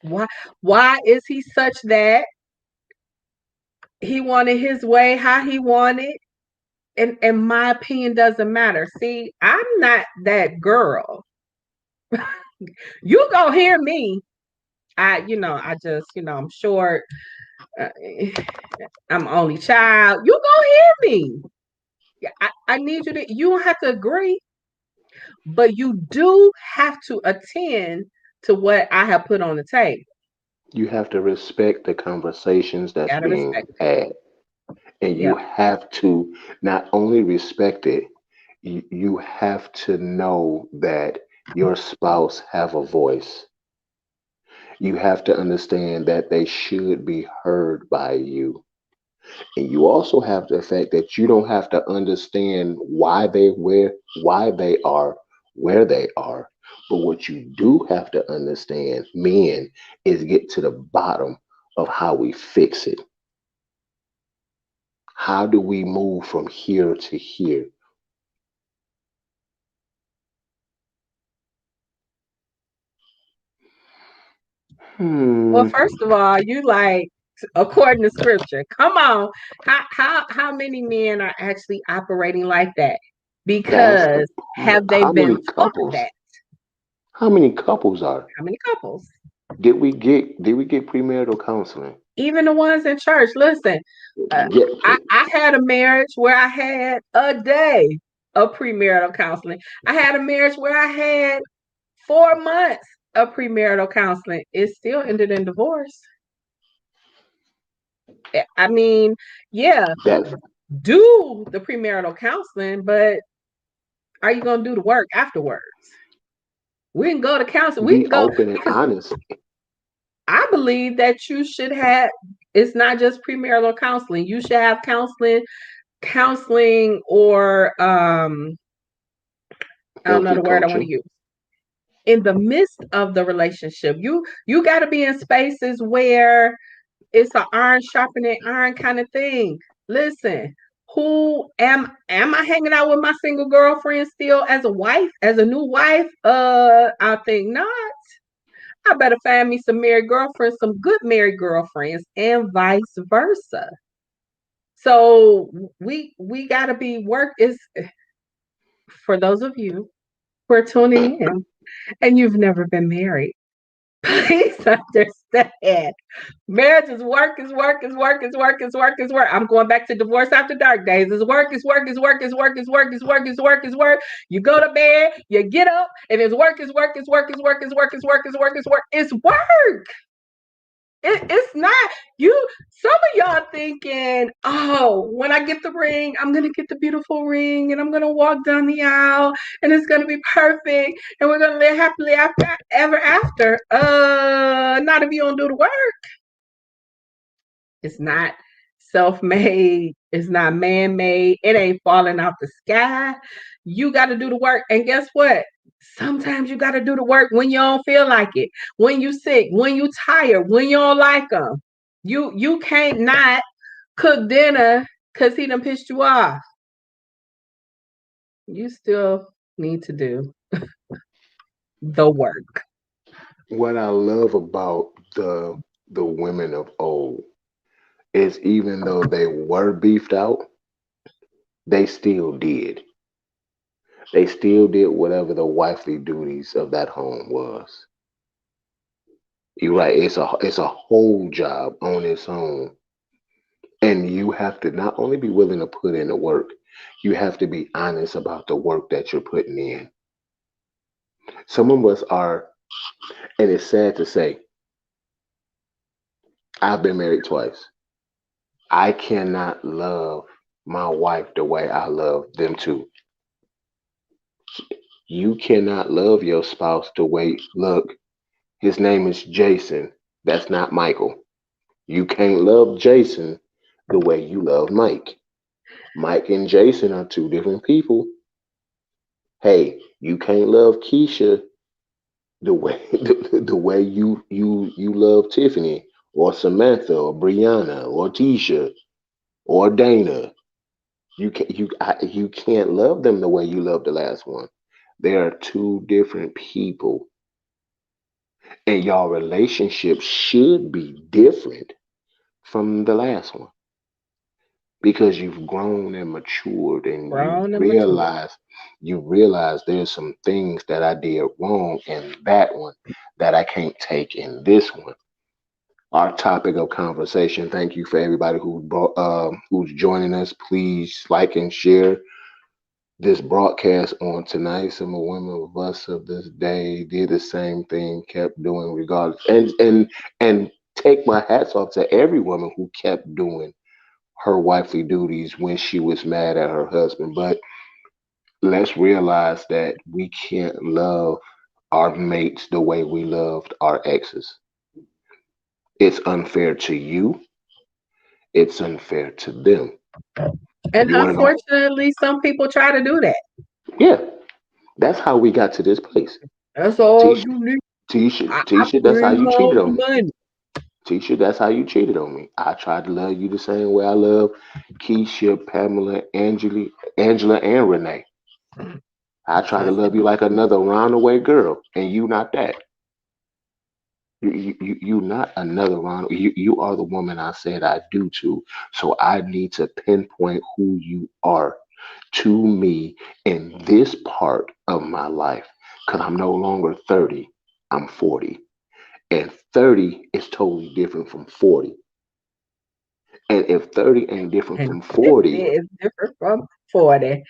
S2: Why why is he such that he wanted his way how he wanted? And my opinion doesn't matter. See, I'm not that girl. You gonna hear me. I just, I'm short. Uh, I'm only child. You gonna hear me. Yeah, I need you to. You don't have to agree, but you do have to attend to what I have put on the table.
S1: You have to respect the conversations that's
S2: Gotta
S1: being
S2: respect it.
S1: had. And you
S2: Yep.
S1: have to not only respect it, you have to know that your spouse have a voice. You have to understand that they should be heard by you. And you also have the fact that you don't have to understand why they are where they are. But what you do have to understand, men, is get to the bottom of how we fix it. How do we move from here to here?
S2: Well,
S1: Hmm.
S2: first of all, you like according to scripture. Come on, how many men are actually operating like that?
S1: That's the
S2: Because have they
S1: how
S2: been
S1: many
S2: taught
S1: couples?
S2: that?
S1: How many couples are?
S2: How many couples?
S1: Did we get premarital counseling?
S2: Even the ones in church. Listen, uh,
S1: Yeah.
S2: I had a marriage where I had a day of premarital counseling. I had a marriage where I had 4 months of premarital counseling. It still ended in divorce. I mean, yeah,
S1: That
S2: do the premarital counseling, but are you going to do the work afterwards? We can go to counseling. We
S1: be
S2: can go
S1: open and
S2: because
S1: honest.
S2: I believe that you should have. It's not just premarital counseling. You should have counseling, or I don't know
S1: Healthy
S2: the word I want to
S1: coaching.
S2: use. In the midst of the relationship, you got to be in spaces where it's an iron sharpening iron kind of thing. Listen, who am I hanging out with my single girlfriend still as a wife, as a new wife? I think not. I better find me some married girlfriends, some good married girlfriends, and vice versa. So we gotta be work is for those of you who are tuning in and you've never been married. Please understand. Marriage is work, is work, is work, is work, is work, is work. I'm going back to divorce after dark days. It's work, is work, is work, is work, is work, is work, is work, is work. You go to bed, you get up, and it's work, is work, is work, is work, is work, is work, is work, is work. It's work. It's not you. Some of y'all thinking, oh, when I get the ring, I'm gonna get the beautiful ring, and I'm gonna walk down the aisle, and it's gonna be perfect, and we're gonna live happily after ever after. Not if you don't do the work. It's not self-made. It's not man-made. It ain't falling out the sky. You got to do the work. And guess what? Sometimes you got to do the work when you don't feel like it, when you sick, when you tired, when you don't like them. You can't not cook dinner because he done pissed you off. You still need to do the work.
S1: What I love about the women of old is even though they were beefed out, they still did. They still did whatever the wifely duties of that home was. You're right. It's a whole job on its own, and you have to not only be willing to put in the work, you have to be honest about the work that you're putting in. Some of us are, and it's sad to say, I've been married twice. I cannot love my wife the way I love them too. You cannot love your spouse the way, look, his name is Jason. That's not Michael. You can't love Jason the way you love Mike. Mike and Jason are two different people. Hey, you can't love Keisha the way the way you love Tiffany or Samantha or Brianna or Tisha or Dana. You can't love them the way you love the last one. They are two different people, and y'all relationship should be different from the last one because you've grown and matured, and
S2: Grown and mature.
S1: you realize there's some things that I did wrong in that one that I can't take in this one. Our topic of conversation. Thank you for everybody who's joining us. Please like and share this broadcast on tonight. Some of women of us of this day did the same thing, kept doing regardless, and take my hats off to every woman who kept doing her wifely duties when she was mad at her husband. But let's realize that we can't love our mates the way we loved our exes. It's unfair to you. It's unfair to them.
S2: And
S1: You want to know?
S2: unfortunately, some people try to do that.
S1: Yeah, that's how we got to this place.
S2: That's all
S1: Tisha,
S2: you need. I
S1: Tisha, that's how
S2: bring
S1: you cheated
S2: home
S1: on me.
S2: money.
S1: Tisha, that's how you cheated on me. I tried to love you the same way I love Keisha, Pamela, Angela, and Renee. I tried to love you like another roundaway girl, and you not that. You not another round. You are the woman I said I do to. So I need to pinpoint who you are to me in this part of my life. Because I'm no longer 30, I'm 40. And 30 is totally different from 40. And if 30 ain't different
S2: And
S1: from
S2: 50
S1: 40,
S2: is different from 40.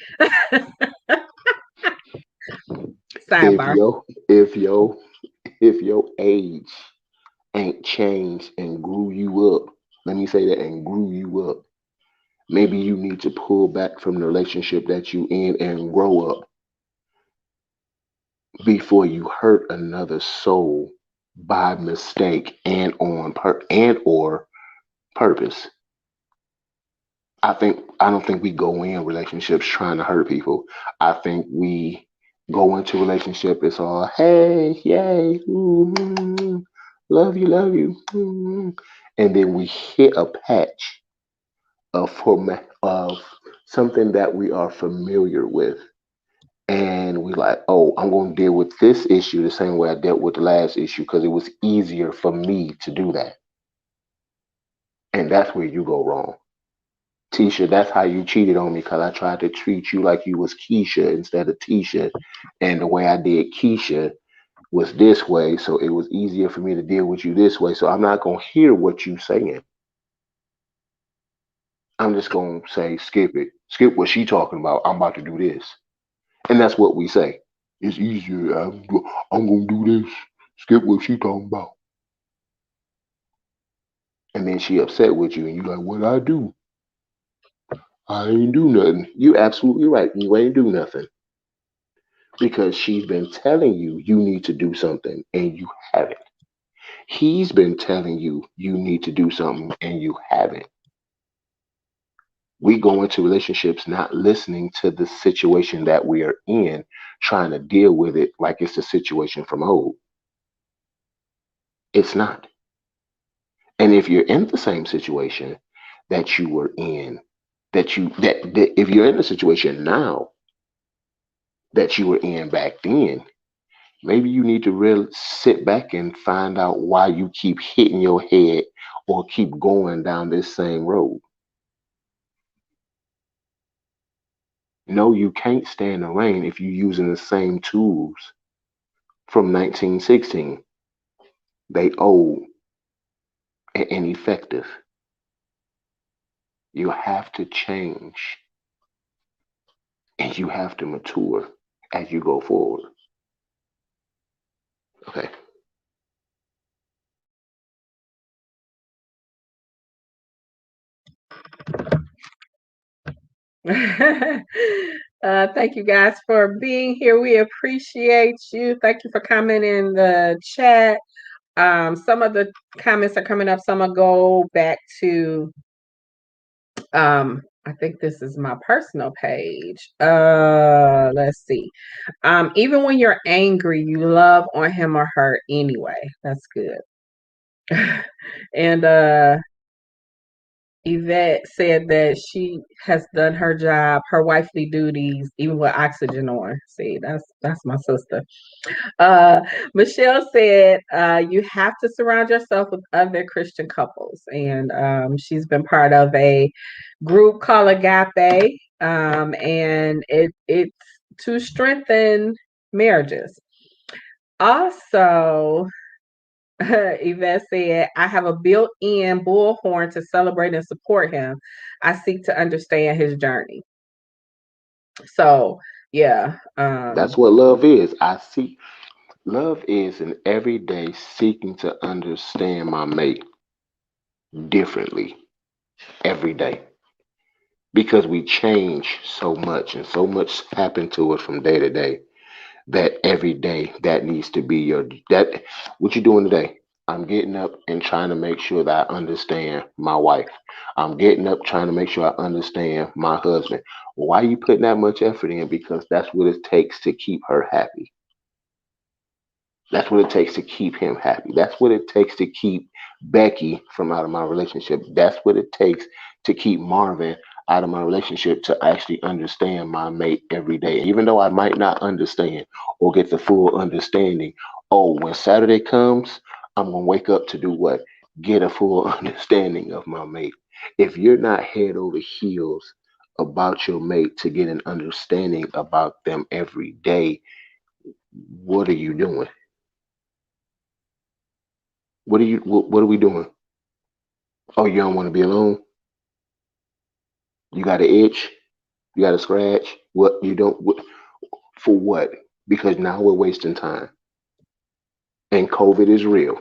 S1: if
S2: Sidebar.
S1: your if your if your age ain't changed and grew you up, let me say that, and grew you up, maybe you need to pull back from the relationship that you in and grow up before you hurt another soul by mistake and or purpose. I don't think we go in relationships trying to hurt people. I think we go into relationship, it's all hey, yay, love you, and then we hit a patch of format of something that we are familiar with, and we like, oh, I'm going to deal with this issue the same way I dealt with the last issue because it was easier for me to do that, and that's where you go wrong. Tisha, that's how you cheated on me because I tried to treat you like you was Keisha instead of Tisha. And the way I did Keisha was this way, so it was easier for me to deal with you this way. So I'm not gonna hear what you saying. I'm just gonna say skip it. Skip what she talking about. I'm about to do this. And that's what we say. It's easier. I'm gonna do this. Skip what she talking about. And then she upset with you and you like, what I do? I ain't do nothing. You absolutely right. You ain't do nothing. Because she's been telling you you need to do something and you haven't. He's been telling you you need to do something and you haven't. We go into relationships not listening to the situation that we are in, trying to deal with it like it's a situation from old. It's not. And if you're in the same situation that you were in, that if you're in a situation now that you were in back then, maybe you need to really sit back and find out why you keep hitting your head or keep going down this same road. No, you can't stand the rain if you're using the same tools from 1916. They old and ineffective. You have to change and you have to mature as you go forward. Okay.
S2: Thank you guys for being here. We appreciate you. Thank you for coming in the chat. Some of the comments are coming up. Some will go back to I think this is my personal page. Let's see. Even when you're angry, you love on him or her anyway. That's good. And Yvette said that she has done her job, her wifely duties, even with oxygen on. See, that's my sister. Uh, Michelle said you have to surround yourself with other Christian couples, and she's been part of a group called Agape, and it's to strengthen marriages. Also, Yvette said, I have a built in bullhorn to celebrate and support him. I seek to understand his journey. So, yeah.
S1: That's what love is. I see. Love is an everyday seeking to understand my mate differently every day because we change so much and so much happen to us from day to day that every day that needs to be your that what you doing today. I'm getting up and trying to make sure that I understand my wife. I'm getting up trying to make sure I understand my husband. Why are you putting that much effort in? Because that's what it takes to keep her happy. That's what it takes to keep him happy. That's what it takes to keep Becky from out of my relationship. That's what it takes to keep Marvin out of my relationship to actually understand my mate every day. Even though I might not understand or get the full understanding, oh, when Saturday comes, I'm going to wake up to do what? Get a full understanding of my mate. If you're not head over heels about your mate to get an understanding about them every day, what are you doing? What are we doing? Oh, you don't want to be alone? You got an itch? You got a scratch? What you don't for what? Because now we're wasting time. And COVID is real,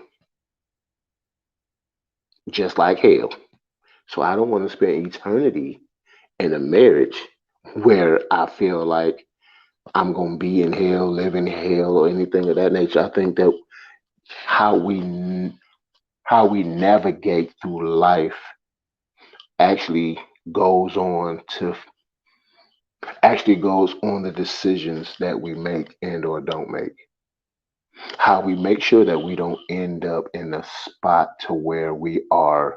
S1: just like hell. So I don't want to spend eternity in a marriage where I feel like I'm gonna be in hell, live in hell, or anything of that nature. I think that how we how we navigate through life actually goes on to actually goes on the decisions that we make and or don't make. How we make sure that we don't end up in a spot to where we are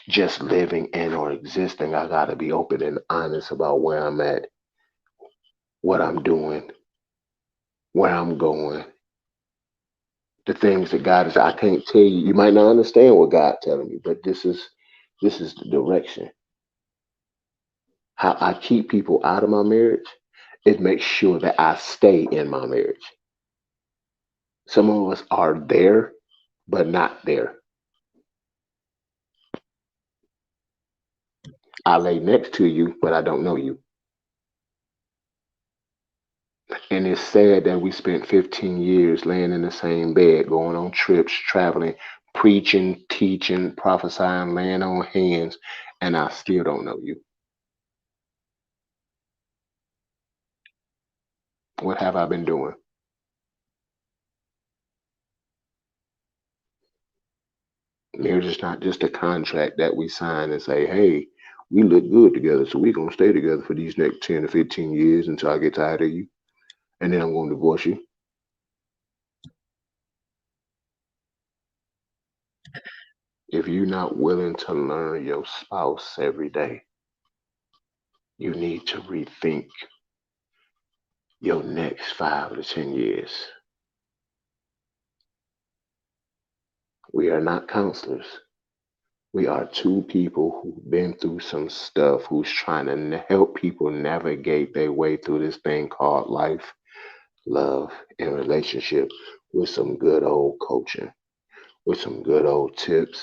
S1: just living and or existing. I gotta be open and honest about where I'm at, what I'm doing, where I'm going, the things that God is. I can't tell you. You might not understand what God telling me, but this is the direction. How I keep people out of my marriage is make sure that I stay in my marriage. Some of us are there, but not there. I lay next to you, but I don't know you. And it's sad that we spent 15 years laying in the same bed, going on trips, traveling, preaching, teaching, prophesying, laying on hands, and I still don't know you. What have I been doing? Marriage is not just a contract that we sign and say, hey, we look good together, so we're going to stay together for these next 10 to 15 years until I get tired of you, and then I'm going to divorce you. If you're not willing to learn your spouse every day, you need to rethink your next 5 to 10 years. We are not counselors. We are two people who've been through some stuff, who's trying to help people navigate their way through this thing called life, love, and relationship with some good old coaching, with some good old tips,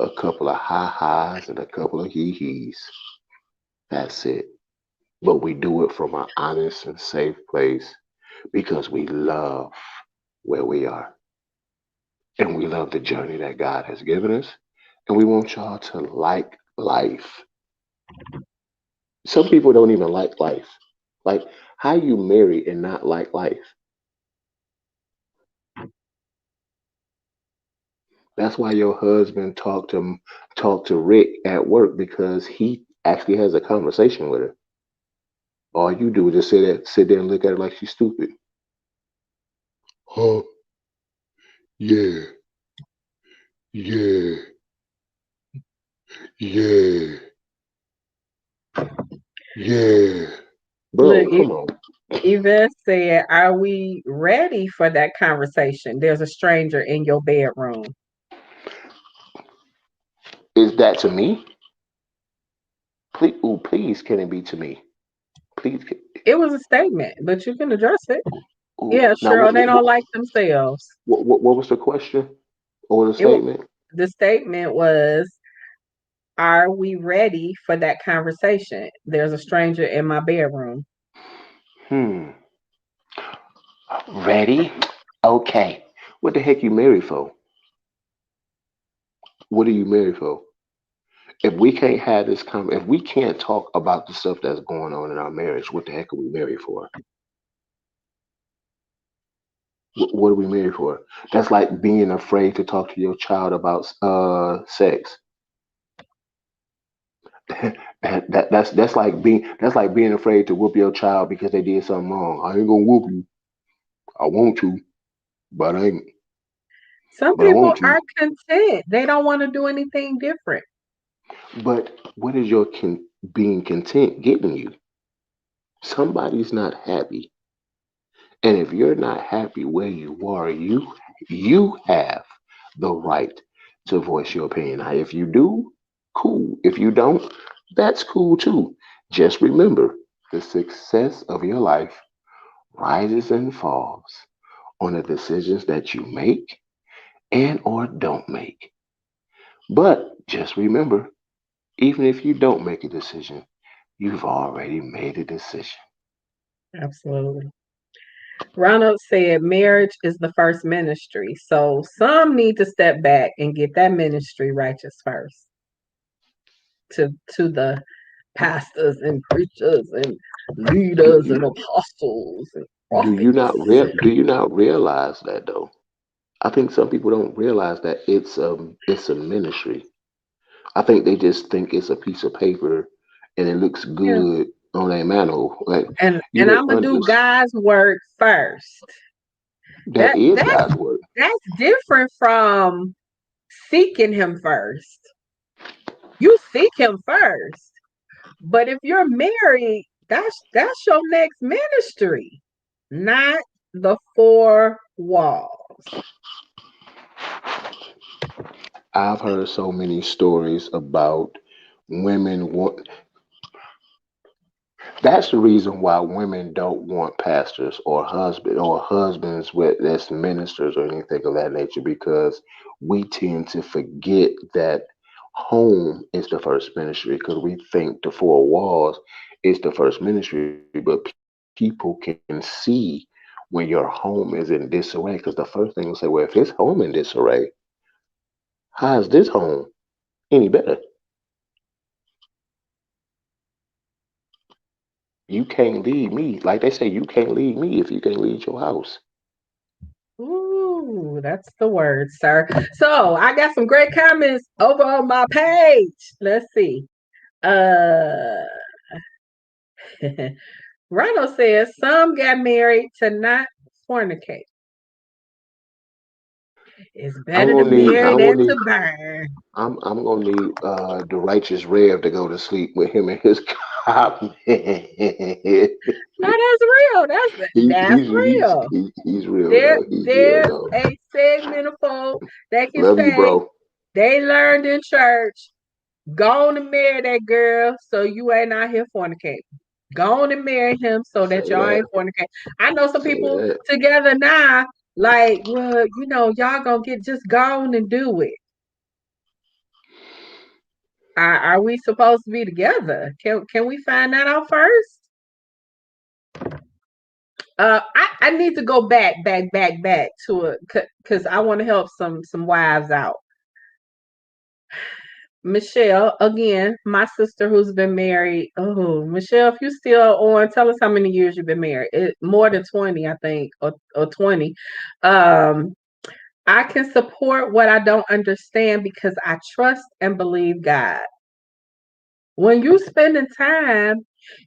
S1: a couple of highs and a couple of he's. That's it. But we do it from an honest and safe place because we love where we are. And we love the journey that God has given us. And we want y'all to like life. Some people don't even like life. Like, how you marry and not like life? That's why your husband talked to Rick at work because he actually has a conversation with her. All you do is just sit there and look at her like she's stupid. Huh? Yeah, yeah, yeah, yeah. Bro,
S2: Look,
S1: come on.
S2: Yvette said, "Are we ready for that conversation? There's a stranger in your bedroom."
S1: Is that to me? Please, ooh, please, can it be to me? Please,
S2: It was a statement, but you can address it.
S1: ooh.
S2: Yeah,
S1: Now,
S2: sure. They don't like themselves.
S1: what was the question or the
S2: It wa-
S1: statement?
S2: the statement was, "Are we ready for that conversation? There's a stranger in my bedroom."
S1: Hmm. Ready? Okay. What the heck you married for? What are you married for? If we can't have if we can't talk about the stuff that's going on in our marriage, what the heck are we married for? What are we married for? That's like being afraid to talk to your child about sex. That's like being afraid to whoop your child because they did something wrong. I ain't gonna whoop you. I want to, but I ain't.
S2: Some
S1: But I
S2: people
S1: want to.
S2: are content. They don't want to do anything different.
S1: But what is your being content getting you? Somebody's not happy, and if you're not happy where you are, you have the right to voice your opinion. Now, if you do, cool. If you don't, that's cool too. Just remember, the success of your life rises and falls on the decisions that you make and or don't make. But just remember, even if you don't make a decision, you've already made a decision.
S2: Absolutely. Ronald said marriage is the first ministry. So some need to step back and get that ministry righteous first to the pastors and preachers and
S1: Do
S2: leaders and
S1: you
S2: apostles and
S1: do you not
S2: prophets.
S1: realize that though? I think some people don't realize that it's a ministry. I think they just think it's a piece of paper and it looks
S2: Yeah.
S1: good on a mantle. Like you
S2: And
S1: don't
S2: I'm gonna do
S1: understand.
S2: God's work first.
S1: That
S2: That
S1: is
S2: that's
S1: God's work.
S2: that's different from seeking him first. You seek him first. But if you're married, that's your next ministry, not the four walls.
S1: I've heard so many stories about women want. That's the reason why women don't want pastors or husbands with that's ministers or anything of that nature because we tend to forget that home is the first ministry because we think the four walls is the first ministry, but people can see when your home is in disarray because the first thing will say, well, if his home in disarray, how is this home any better? You can't lead me. Like they say, you can't lead me if you can't lead your house.
S2: Ooh, that's the word, sir. So I got some great comments over on my page. Let's see. Uh Ronald says some got married to not fornicate. It's
S1: I'm
S2: better to
S1: gonna need.
S2: marry
S1: I'm gonna
S2: than
S1: need.
S2: to burn.
S1: I'm gonna need the righteous Rev to go to sleep with him and his comment.
S2: Now that's real. That's real.
S1: He's real
S2: There,
S1: though. He's real
S2: there's
S1: though.
S2: a segment of folk that can
S1: Love you,
S2: say
S1: bro.
S2: they learned in church, go on and marry that girl so you ain't out here fornicating. Go on and marry him so that
S1: Say
S2: y'all
S1: that.
S2: ain't fornicating. I know some
S1: Say
S2: people
S1: that.
S2: together now, like, well, y'all gonna get just go on and do it. Are we supposed to be together? Can we find that out first? I need to go back to it because I want to help some wives out. Michelle, again, my sister who's been married. Oh, Michelle, if you still on, tell us how many years you've been married. More than 20, I think, or 20. Um, I can support what I don't understand because I trust and believe God. When you spending time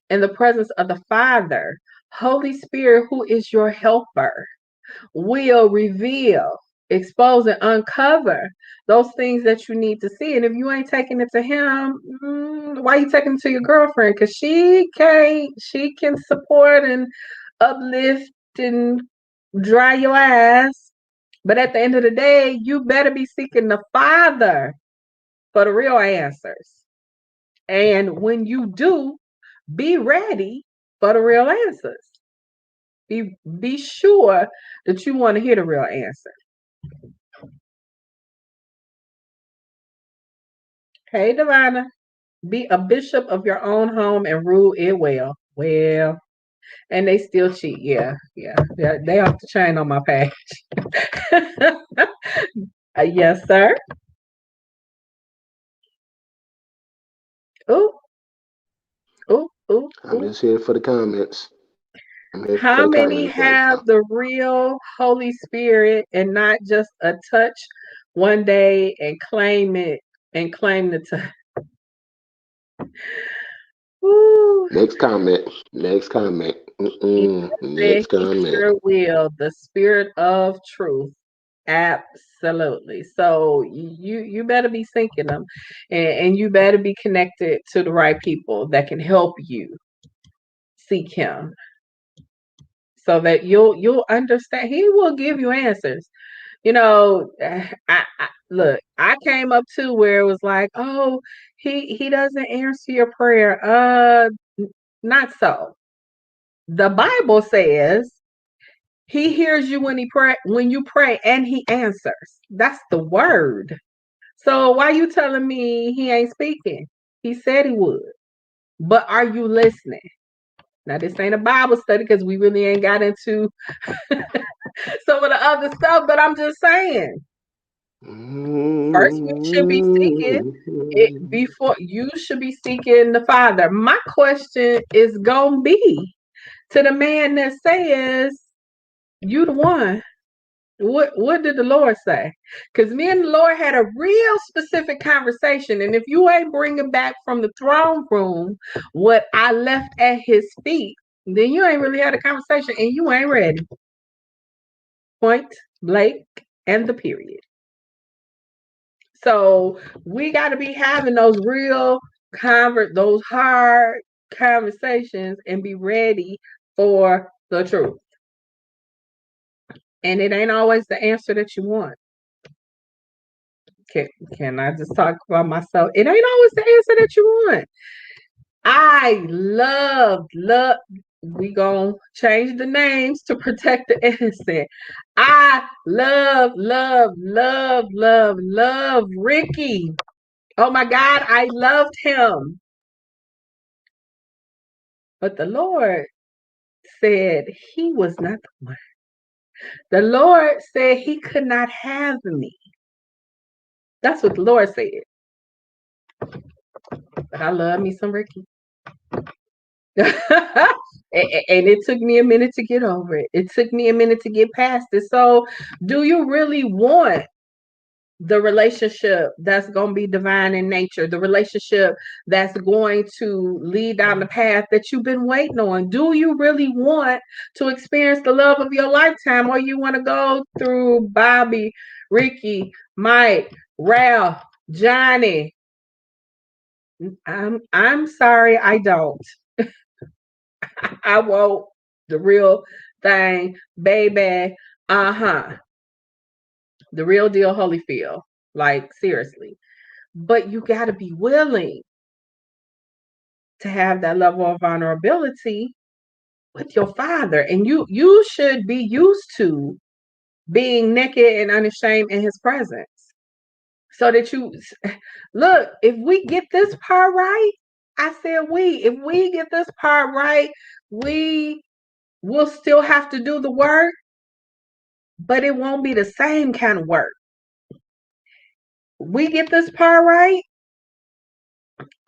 S2: in the presence of the Father, Holy Spirit, who is your helper, will reveal, expose, and uncover those things that you need to see. And if you ain't taking it to him, why you taking it to your girlfriend? Because she can support and uplift and dry your eyes. But at the end of the day, you better be seeking the Father for the real answers. And when you do, be ready for the real answers. Be sure that you want to hear the real answer. Hey, Divina, be a bishop of your own home and rule it well. Well, and they still cheat. Yeah. They off the chain on my page. Yes, sir. Ooh,
S1: I'm
S2: ooh.
S1: just here for the comments. I'm here for
S2: How
S1: the
S2: many
S1: comments. That's
S2: have
S1: all.
S2: the real Holy Spirit and not just a touch one day and claim it and claim the touch? Ooh.
S1: Next comment. Next comment.
S2: He said
S1: Next
S2: he
S1: comment.
S2: sure will. The spirit of truth. Absolutely. So you better be syncing them, and you better be connected to the right people that can help you seek him, so that you'll understand. He will give you answers. You know, I look. I came up to where it was like, oh, he doesn't answer your prayer. Not so. The Bible says he hears you when you pray and he answers. That's the word. So why you telling me he ain't speaking? He said he would. But are you listening? Now this ain't a Bible study because we really ain't got into some of the other stuff, but I'm just saying. First we should be seeking it before you should be seeking the Father. My question is gonna be to the man that says you the one. What did the Lord say? Because me and the Lord had a real specific conversation, and if you ain't bringing back from the throne room what I left at His feet, then you ain't really had a conversation, and you ain't ready. Point blank, and the period. So we got to be having those real those hard conversations, and be ready for the truth. And it ain't always the answer that you want. Can I just talk about myself? It ain't always the answer that you want. I love. We gonna change the names to protect the innocent. I love Ricky. Oh my God, I loved him. But the Lord said he was not the one. The Lord said he could not have me. That's what the Lord said. But I love me some Ricky. And it took me a minute to get over it. It took me a minute to get past it. So, do you really want the relationship that's going to be divine in nature, the relationship that's going to lead down the path that you've been waiting on? Do you really want to experience the love of your lifetime, or you want to go through Bobby, Ricky, Mike, Ralph, Johnny? I'm sorry, I don't. I want the real thing, baby. Uh-huh. The real deal, Holyfield. Like, seriously. But you got to be willing to have that level of vulnerability with your father. And you should be used to being naked and unashamed in his presence. So that you look, if we get this part right, I said if we get this part right, we We'll still have to do the work, but it won't be the same kind of work. We get this part right,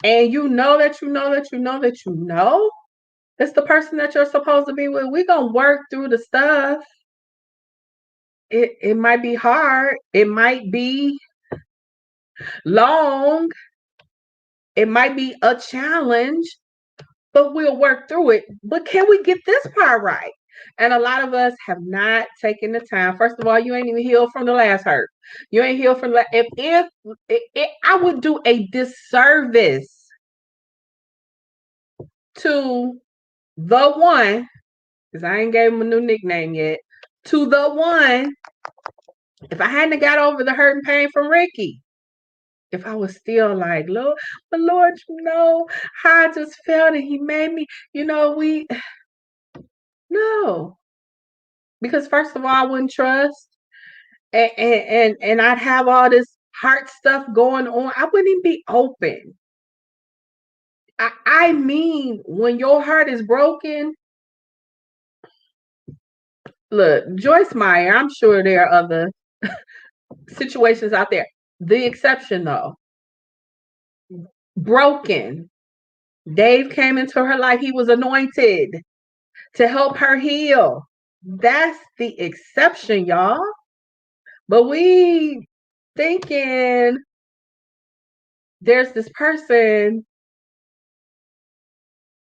S2: and you know that you know that you know that you know it's the person that you're supposed to be with. We're gonna work through the stuff. It might be hard, it might be long, it might be a challenge, but we'll work through it. But can we get this part right? And a lot of us have not taken the time. First of all, you ain't even healed from the last hurt. You ain't healed from the if I would do a disservice to the one, because I ain't gave him a new nickname yet, to the one, if I hadn't got over the hurt and pain from Ricky, if I was still like, Lord, but Lord, you know how I just felt and he made me, we no. Because first of all, I wouldn't trust and I'd have all this heart stuff going on. I wouldn't even be open. I mean, when your heart is broken, look, Joyce Meyer, I'm sure there are other situations out there. The exception though, broken. Dave came into her life. He was anointed to help her heal. That's the exception, y'all. But we thinking there's this person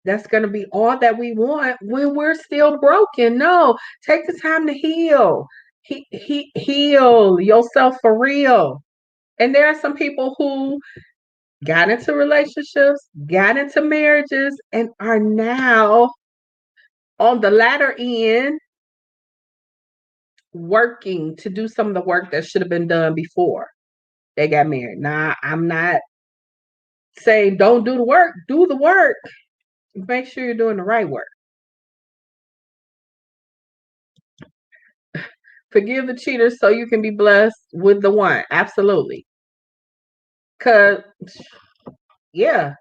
S2: that's going to be all that we want when we're still broken. No, take the time to heal. Heal yourself for real. And there are some people who got into relationships, got into marriages, and are now on the latter end working to do some of the work that should have been done before they got married. Now, I'm not saying don't do the work, do the work. Make sure you're doing the right work. Forgive the cheaters so you can be blessed with the one. Absolutely. Cause yeah,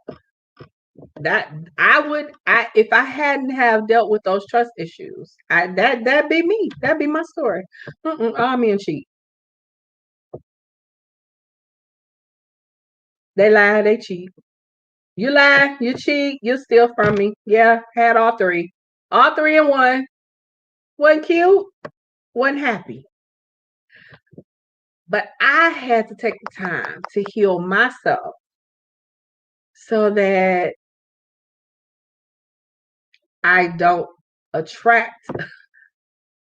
S2: that I if I hadn't have dealt with those trust issues, that'd be me. That'd be my story. All men cheat. They lie, they cheat. You lie, you cheat, you steal from me. Yeah, had all three. All three in one. Wasn't cute, wasn't happy. But I had to take the time to heal myself so that I don't attract,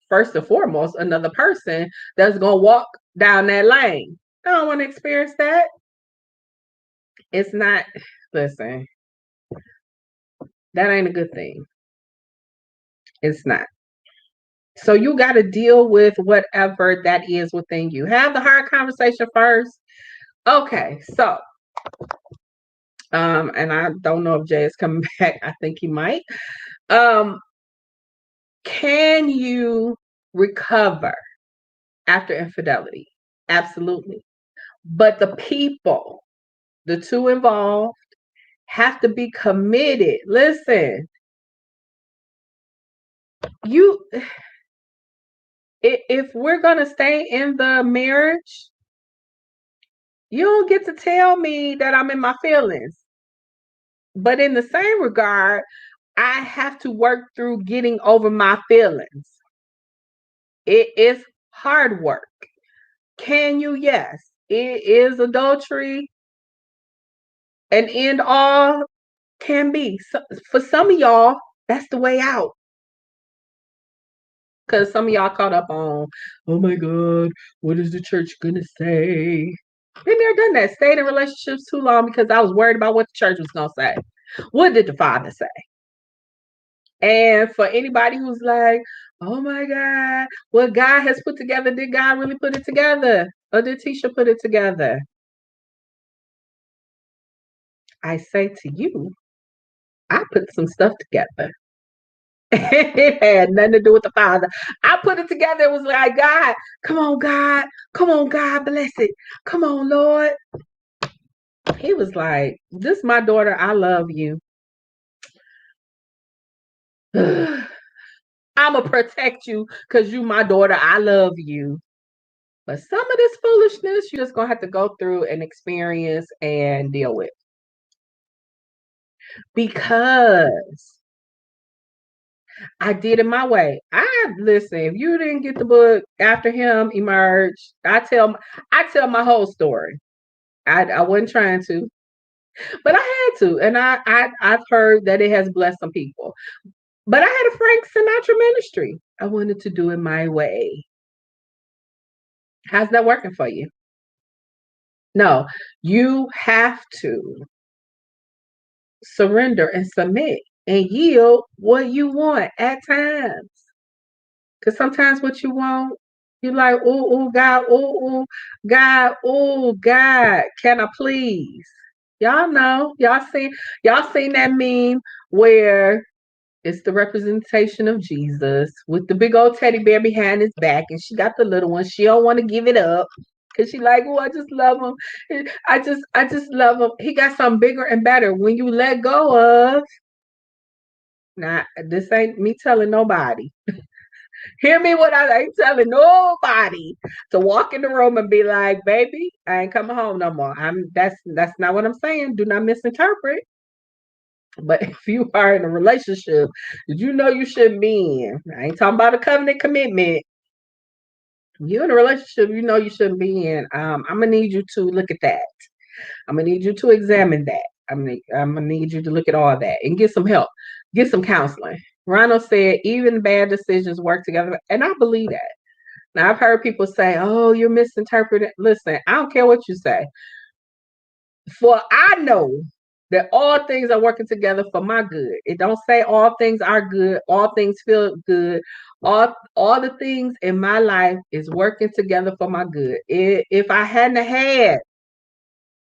S2: first and foremost, another person that's going to walk down that lane. I don't want to experience that. It's not, listen, that ain't a good thing. It's not. So you got to deal with whatever that is within you. Have the hard conversation first. Okay, so, and I don't know if Jay is coming back. I think he might. Can you recover after infidelity? Absolutely. But the people, the two involved, have to be committed. Listen, if we're gonna stay in the marriage, you don't get to tell me that I'm in my feelings. But in the same regard, I have to work through getting over my feelings. It is hard work. Can you? Yes. It is adultery an end all can be. So, for some of y'all, that's the way out. Because some of y'all caught up on, oh my God, what is the church gonna say? Been there, done that. Stayed in relationships too long because I was worried about what the church was gonna say. What did the Father say? And for anybody who's like, oh my God, what God has put together, did God really put it together? Or did Tisha put it together? I say to you, I put some stuff together. It had nothing to do with the Father. I put it together. It was like, God, come on, God. Come on, God, bless it. Come on, Lord. He was like, this is my daughter. I love you. I'ma protect you because you my daughter. I love you. But some of this foolishness, you're just gonna have to go through and experience and deal with. Because I did it my way. I listen. If you didn't get the book after him emerged, I tell my whole story. I wasn't trying to, but I had to, and I've heard that it has blessed some people. But I had a Frank Sinatra ministry. I wanted to do it my way. How's that working for you? No, you have to surrender and submit and yield what you want at times. Because sometimes what you want, you're like, oh, God, can I please? Y'all know, y'all seen that meme where it's the representation of Jesus with the big old teddy bear behind his back, and she got the little one. She don't want to give it up because she like, oh, I just love him. I just love him. He got something bigger and better. When you let go of, now this ain't me telling nobody. Hear me what I ain't telling nobody to walk in the room and be like, baby, I ain't coming home no more. That's not what I'm saying. Do not misinterpret. But if you are in a relationship that you know you shouldn't be in, I ain't talking about a covenant commitment. You're in a relationship you know you shouldn't be in. I'm gonna need you to look at that. I'm gonna need you to examine that. I'm gonna need you to look at all that and get some help, get some counseling. Ronald said, even bad decisions work together, and I believe that. Now I've heard people say, "Oh, you're misinterpreting." Listen, I don't care what you say. For I know that all things are working together for my good. It don't say all things are good, all things feel good. All the things in my life is working together for my good. If I hadn't had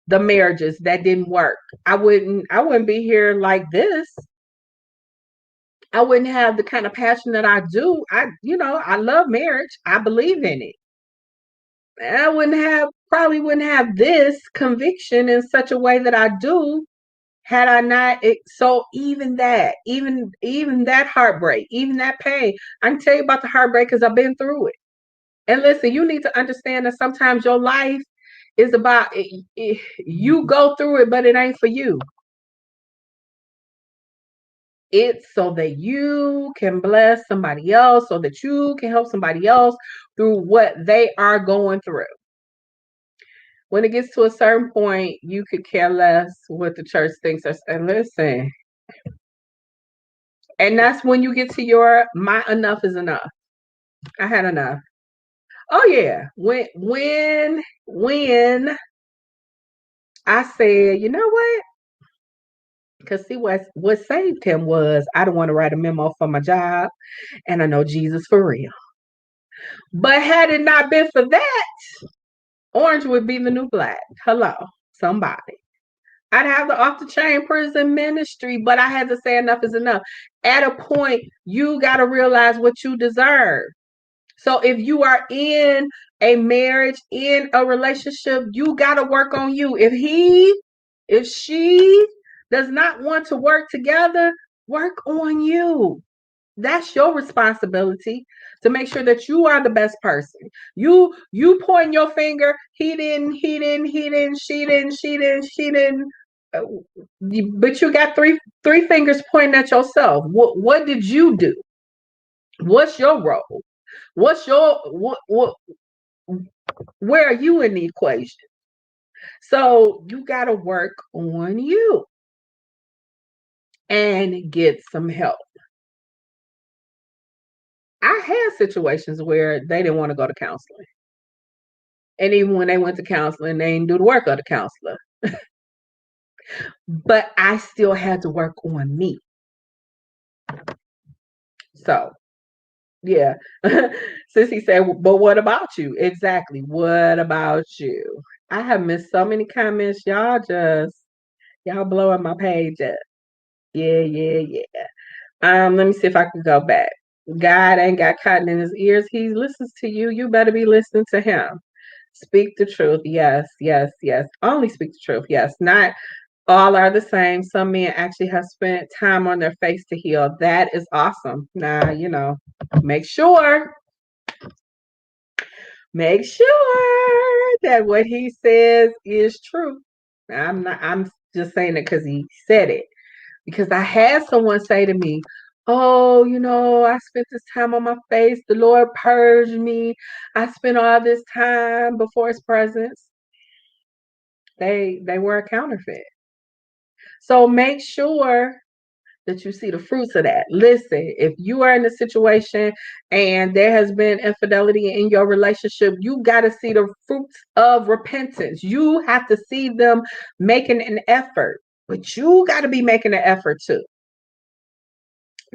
S2: the marriages that didn't work, I wouldn't be here like this. I wouldn't have the kind of passion that I do. I love marriage. I believe in it. I probably wouldn't have this conviction in such a way that I do had I not so even that heartbreak, even that pain. I can tell you about the heartbreak because I've been through it. And listen, you need to understand that sometimes your life is about you go through it, but it ain't for you. It's so that you can bless somebody else, so that you can help somebody else through what they are going through. When it gets to a certain point, you could care less what the church thinks. And listen, and that's when you get to my enough is enough. I had enough. Oh yeah. When I said, you know what? Because see what saved him was I don't want to write a memo for my job and I know Jesus for real. But had it not been for that, orange would be the new black. Hello, somebody. I'd have the off the chain prison ministry, but I had to say enough is enough. At a point, you got to realize what you deserve. So if you are in a marriage, in a relationship, you got to work on you. If she does not want to work together, work on you. That's your responsibility to make sure that you are the best person. You point your finger, he didn't, she didn't. uh, But you got three fingers pointing at yourself. What did you do? What's your role? What's your what where are you in the equation? So you got to work on you and get some help. I had situations where they didn't want to go to counseling. And even when they went to counseling, they didn't do the work of the counselor. But I still had to work on me. So, yeah. Sissy said, but what about you? Exactly. What about you? I have missed so many comments. Y'all blowing my page up. Yeah. Let me see if I can go back. God ain't got cotton in his ears. He listens to you. You better be listening to him. Speak the truth. Yes. Only speak the truth. Yes. Not All are the same. Some men actually have spent time on their face to heal. That is awesome. Now, make sure, make sure that what he says is true. I'm just saying it because he said it. Because I had someone say to me, "Oh, I spent this time on my face. The Lord purged me. I spent all this time before his presence." They were a counterfeit. So make sure that you see the fruits of that. Listen, if you are in a situation and there has been infidelity in your relationship, you got to see the fruits of repentance. You have to see them making an effort, but you got to be making an effort too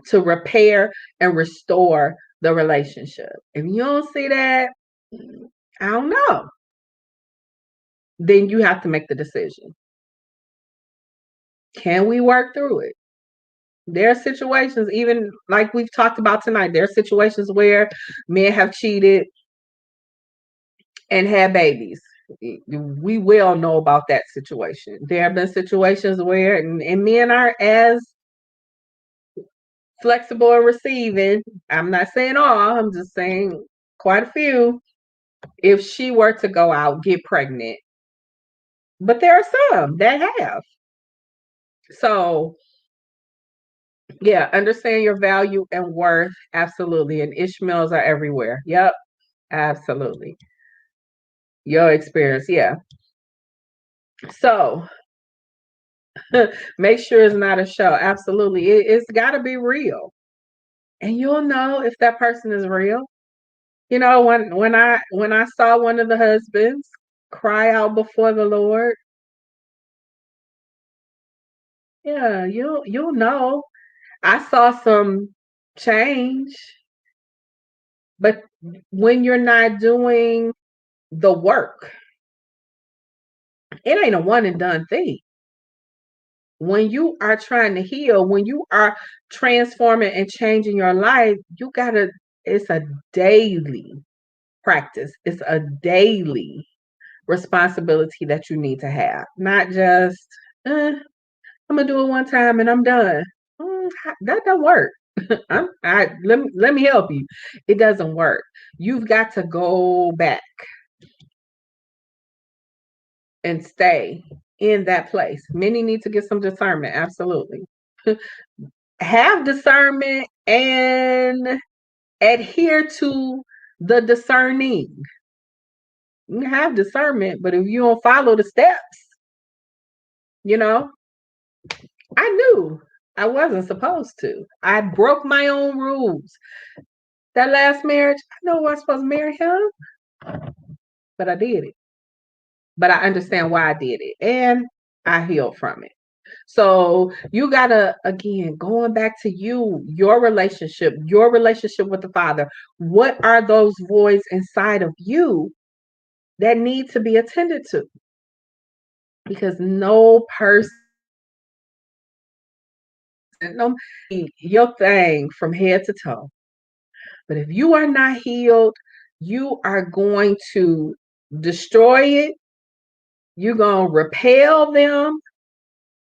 S2: to repair and restore the relationship. If you don't see that, I don't know. Then you have to make the decision. Can we work through it? There are situations, even like we've talked about tonight, there are situations where men have cheated and had babies. We will know about that situation. There have been situations where, and men are as flexible and receiving. I'm not saying all, I'm just saying quite a few. If she were to go out, get pregnant, but there are some that have. So, yeah, understand your value and worth. Absolutely. And Ishmaels are everywhere. Yep, absolutely. Your experience, yeah. So, make sure it's not a show. Absolutely. It's got to be real. And you'll know if that person is real. When I saw one of the husbands cry out before the Lord, yeah, you'll know. I saw some change, but when you're not doing the work, it ain't a one and done thing. When you are trying to heal, when you are transforming and changing your life, it's a daily practice. It's a daily responsibility that you need to have, not just, I'm gonna do it one time and I'm done. That don't work. Let me help you. It doesn't work. You've got to go back and stay in that place. Many need to get some discernment. Absolutely. Have discernment and adhere to the discerning. You can have discernment, but if you don't follow the steps, you know, I knew I wasn't supposed to. I broke my own rules. That last marriage, I know I wasn't supposed to marry him, but I did it. But I understand why I did it, and I healed from it. So you gotta, again, going back to your relationship with the Father. What are those voids inside of you that need to be attended to? Because no person, no, your thing from head to toe. But if you are not healed, you are going to destroy it. You're going to repel them.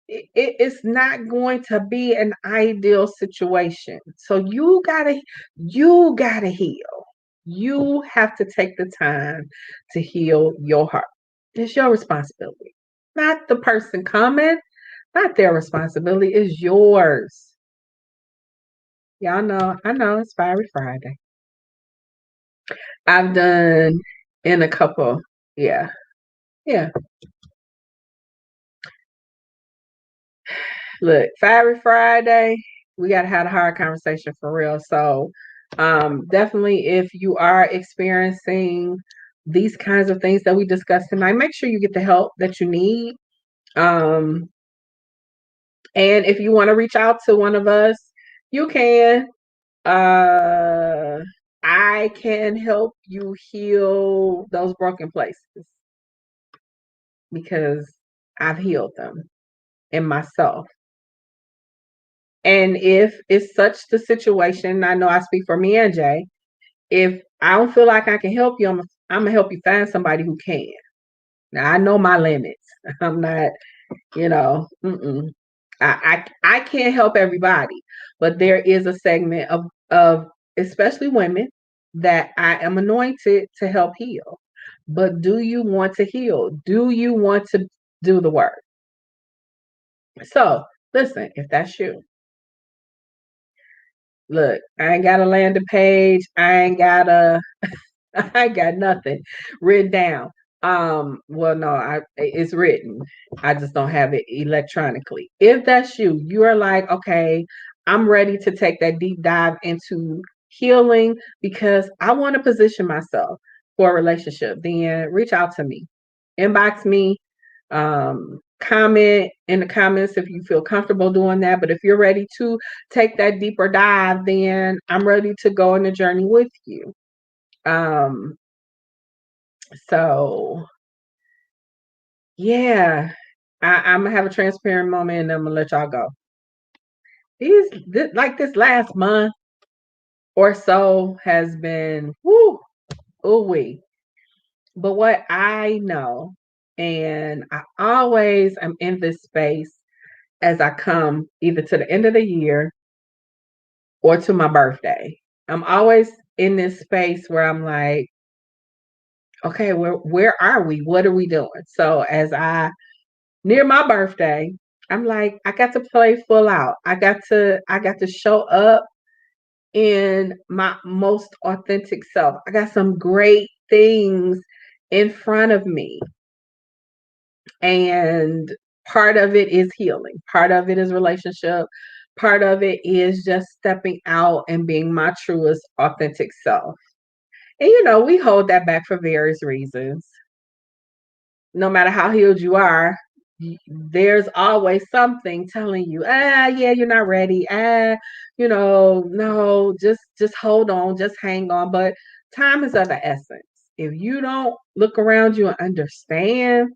S2: It's not going to be an ideal situation. So you gotta heal. You have to take the time to heal your heart. It's your responsibility, not the person coming, not their responsibility. It's yours. Y'all know, I know it's Fiery Friday. I've done in a couple. Yeah. Yeah. Look, Fiery Friday, we gotta have a hard conversation for real. So definitely if you are experiencing these kinds of things that we discussed tonight, make sure you get the help that you need. Um and if you want to reach out to one of us, you can. Uh I can help you heal those broken places because I've healed them in myself. And if it's such the situation, I know I speak for me and Jay. If I don't feel like I can help you, I'm gonna help you find somebody who can. Now I know my limits. I'm not. You know, mm-mm. I can't help everybody, but there is a segment of especially women that I am anointed to help heal. But do you want to heal? Do you want to do the work? So listen, if that's you, look, I ain't got a landing page. I ain't got a I got nothing written down. Well, no, it's written. I just don't have it electronically. If that's you, you are like, okay, I'm ready to take that deep dive into healing because I want to position myself for a relationship. Then reach out to me, inbox me, comment in the comments if you feel comfortable doing that. But if you're ready to take that deeper dive, then I'm ready to go on the journey with you. Um, so yeah, I'm gonna have a transparent moment and I'm gonna let y'all go. Like this last month or so has been whoo ooh wee. But what I know, and I always am in this space as I come either to the end of the year or to my birthday. I'm always in this space where I'm like, okay, where are we? What are we doing? So as I near my birthday, I'm like, I got to play full out. I got to show up in my most authentic self. I got some great things in front of me. And part of it is healing. Part of it is relationship. Part of it is just stepping out and being my truest authentic self. And we hold that back for various reasons. No matter how healed you are, there's always something telling you, yeah, you're not ready. No, just hold on, just hang on. But time is of the essence. If you don't look around you and understand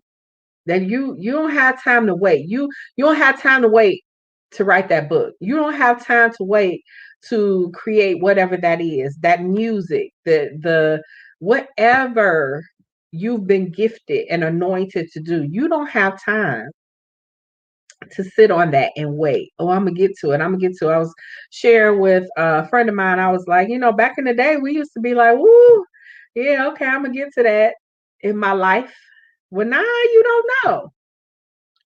S2: that you don't have time to wait. You don't have time to wait to write that book. You don't have time to wait to create whatever that is, that music, the whatever you've been gifted and anointed to do. You don't have time to sit on that and wait. Oh, I'm gonna get to it. I'm gonna get to it. I was sharing with a friend of mine. I was like, back in the day, we used to be like, "Woo, yeah, okay, I'm gonna get to that in my life." Well, now you don't know.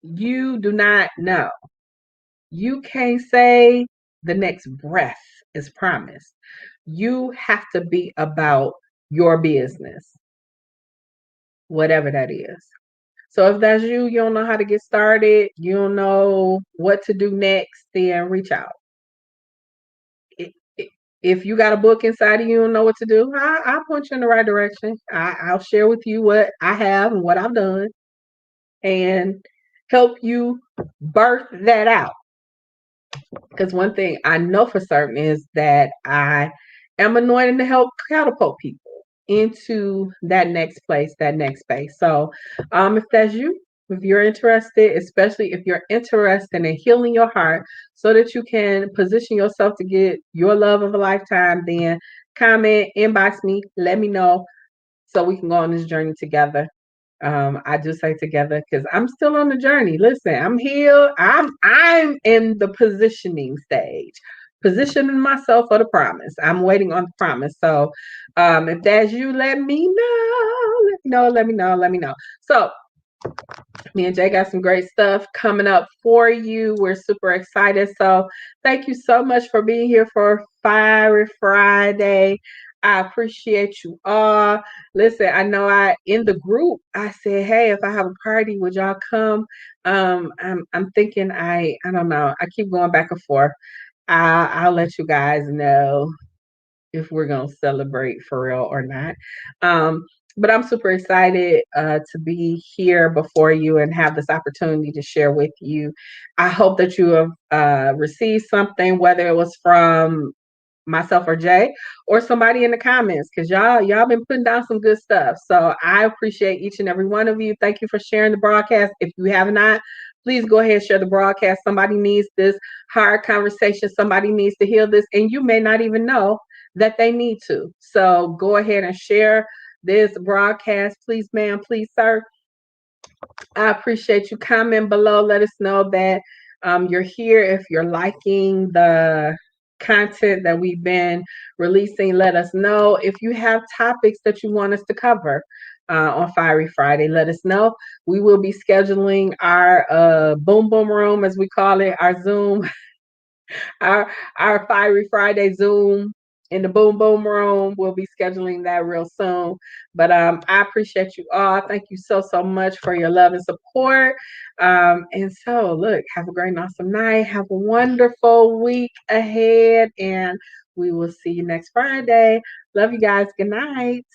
S2: You do not know. You can't say the next breath is promised. You have to be about your business, whatever that is. So if that's you, you don't know how to get started, you don't know what to do next, then reach out. If you got a book inside of you, don't know what to do, I'll point you in the right direction. I'll share with you what I have and what I've done and help you birth that out. Because one thing I know for certain is that I am anointed to help catapult people into that next place, that next space. So, if that's you, if you're interested, especially if you're interested in healing your heart so that you can position yourself to get your love of a lifetime, then comment, inbox me, let me know so we can go on this journey together. I do say together because I'm still on the journey. Listen, I'm here. I'm in the positioning stage, positioning myself for the promise. I'm waiting on the promise. So if that's you, let me know. Let me know. Let me know. Let me know. So me and Jay got some great stuff coming up for you. We're super excited. So thank you so much for being here for Fiery Friday. I appreciate you all. Listen, I know in the group I said, hey, if I have a party, would y'all come? I'm thinking I don't know. I keep going back and forth. I'll let you guys know if we're gonna celebrate for real or not. But I'm super excited to be here before you and have this opportunity to share with you. I hope that you have received something, whether it was from myself or Jay or somebody in the comments, because y'all been putting down some good stuff. So I appreciate each and every one of you. Thank you for sharing the broadcast. If you have not, please go ahead and share the broadcast. Somebody needs this hard conversation. Somebody needs to hear this, and you may not even know that they need to. So go ahead and share this broadcast, please, ma'am, please, sir. I appreciate you. Comment below. Let us know that you're here. If you're liking the content that we've been releasing, let us know. If you have topics that you want us to cover on Fiery Friday, let us know. We will be scheduling our boom boom room, as we call it, our Zoom, our our Fiery Friday Zoom in the Boom Boom Room. We'll be scheduling that real soon. But I appreciate you all. Thank you so much for your love and support. And so, look, have a great and awesome night. Have a wonderful week ahead, and we will see you next Friday. Love you guys. Good night.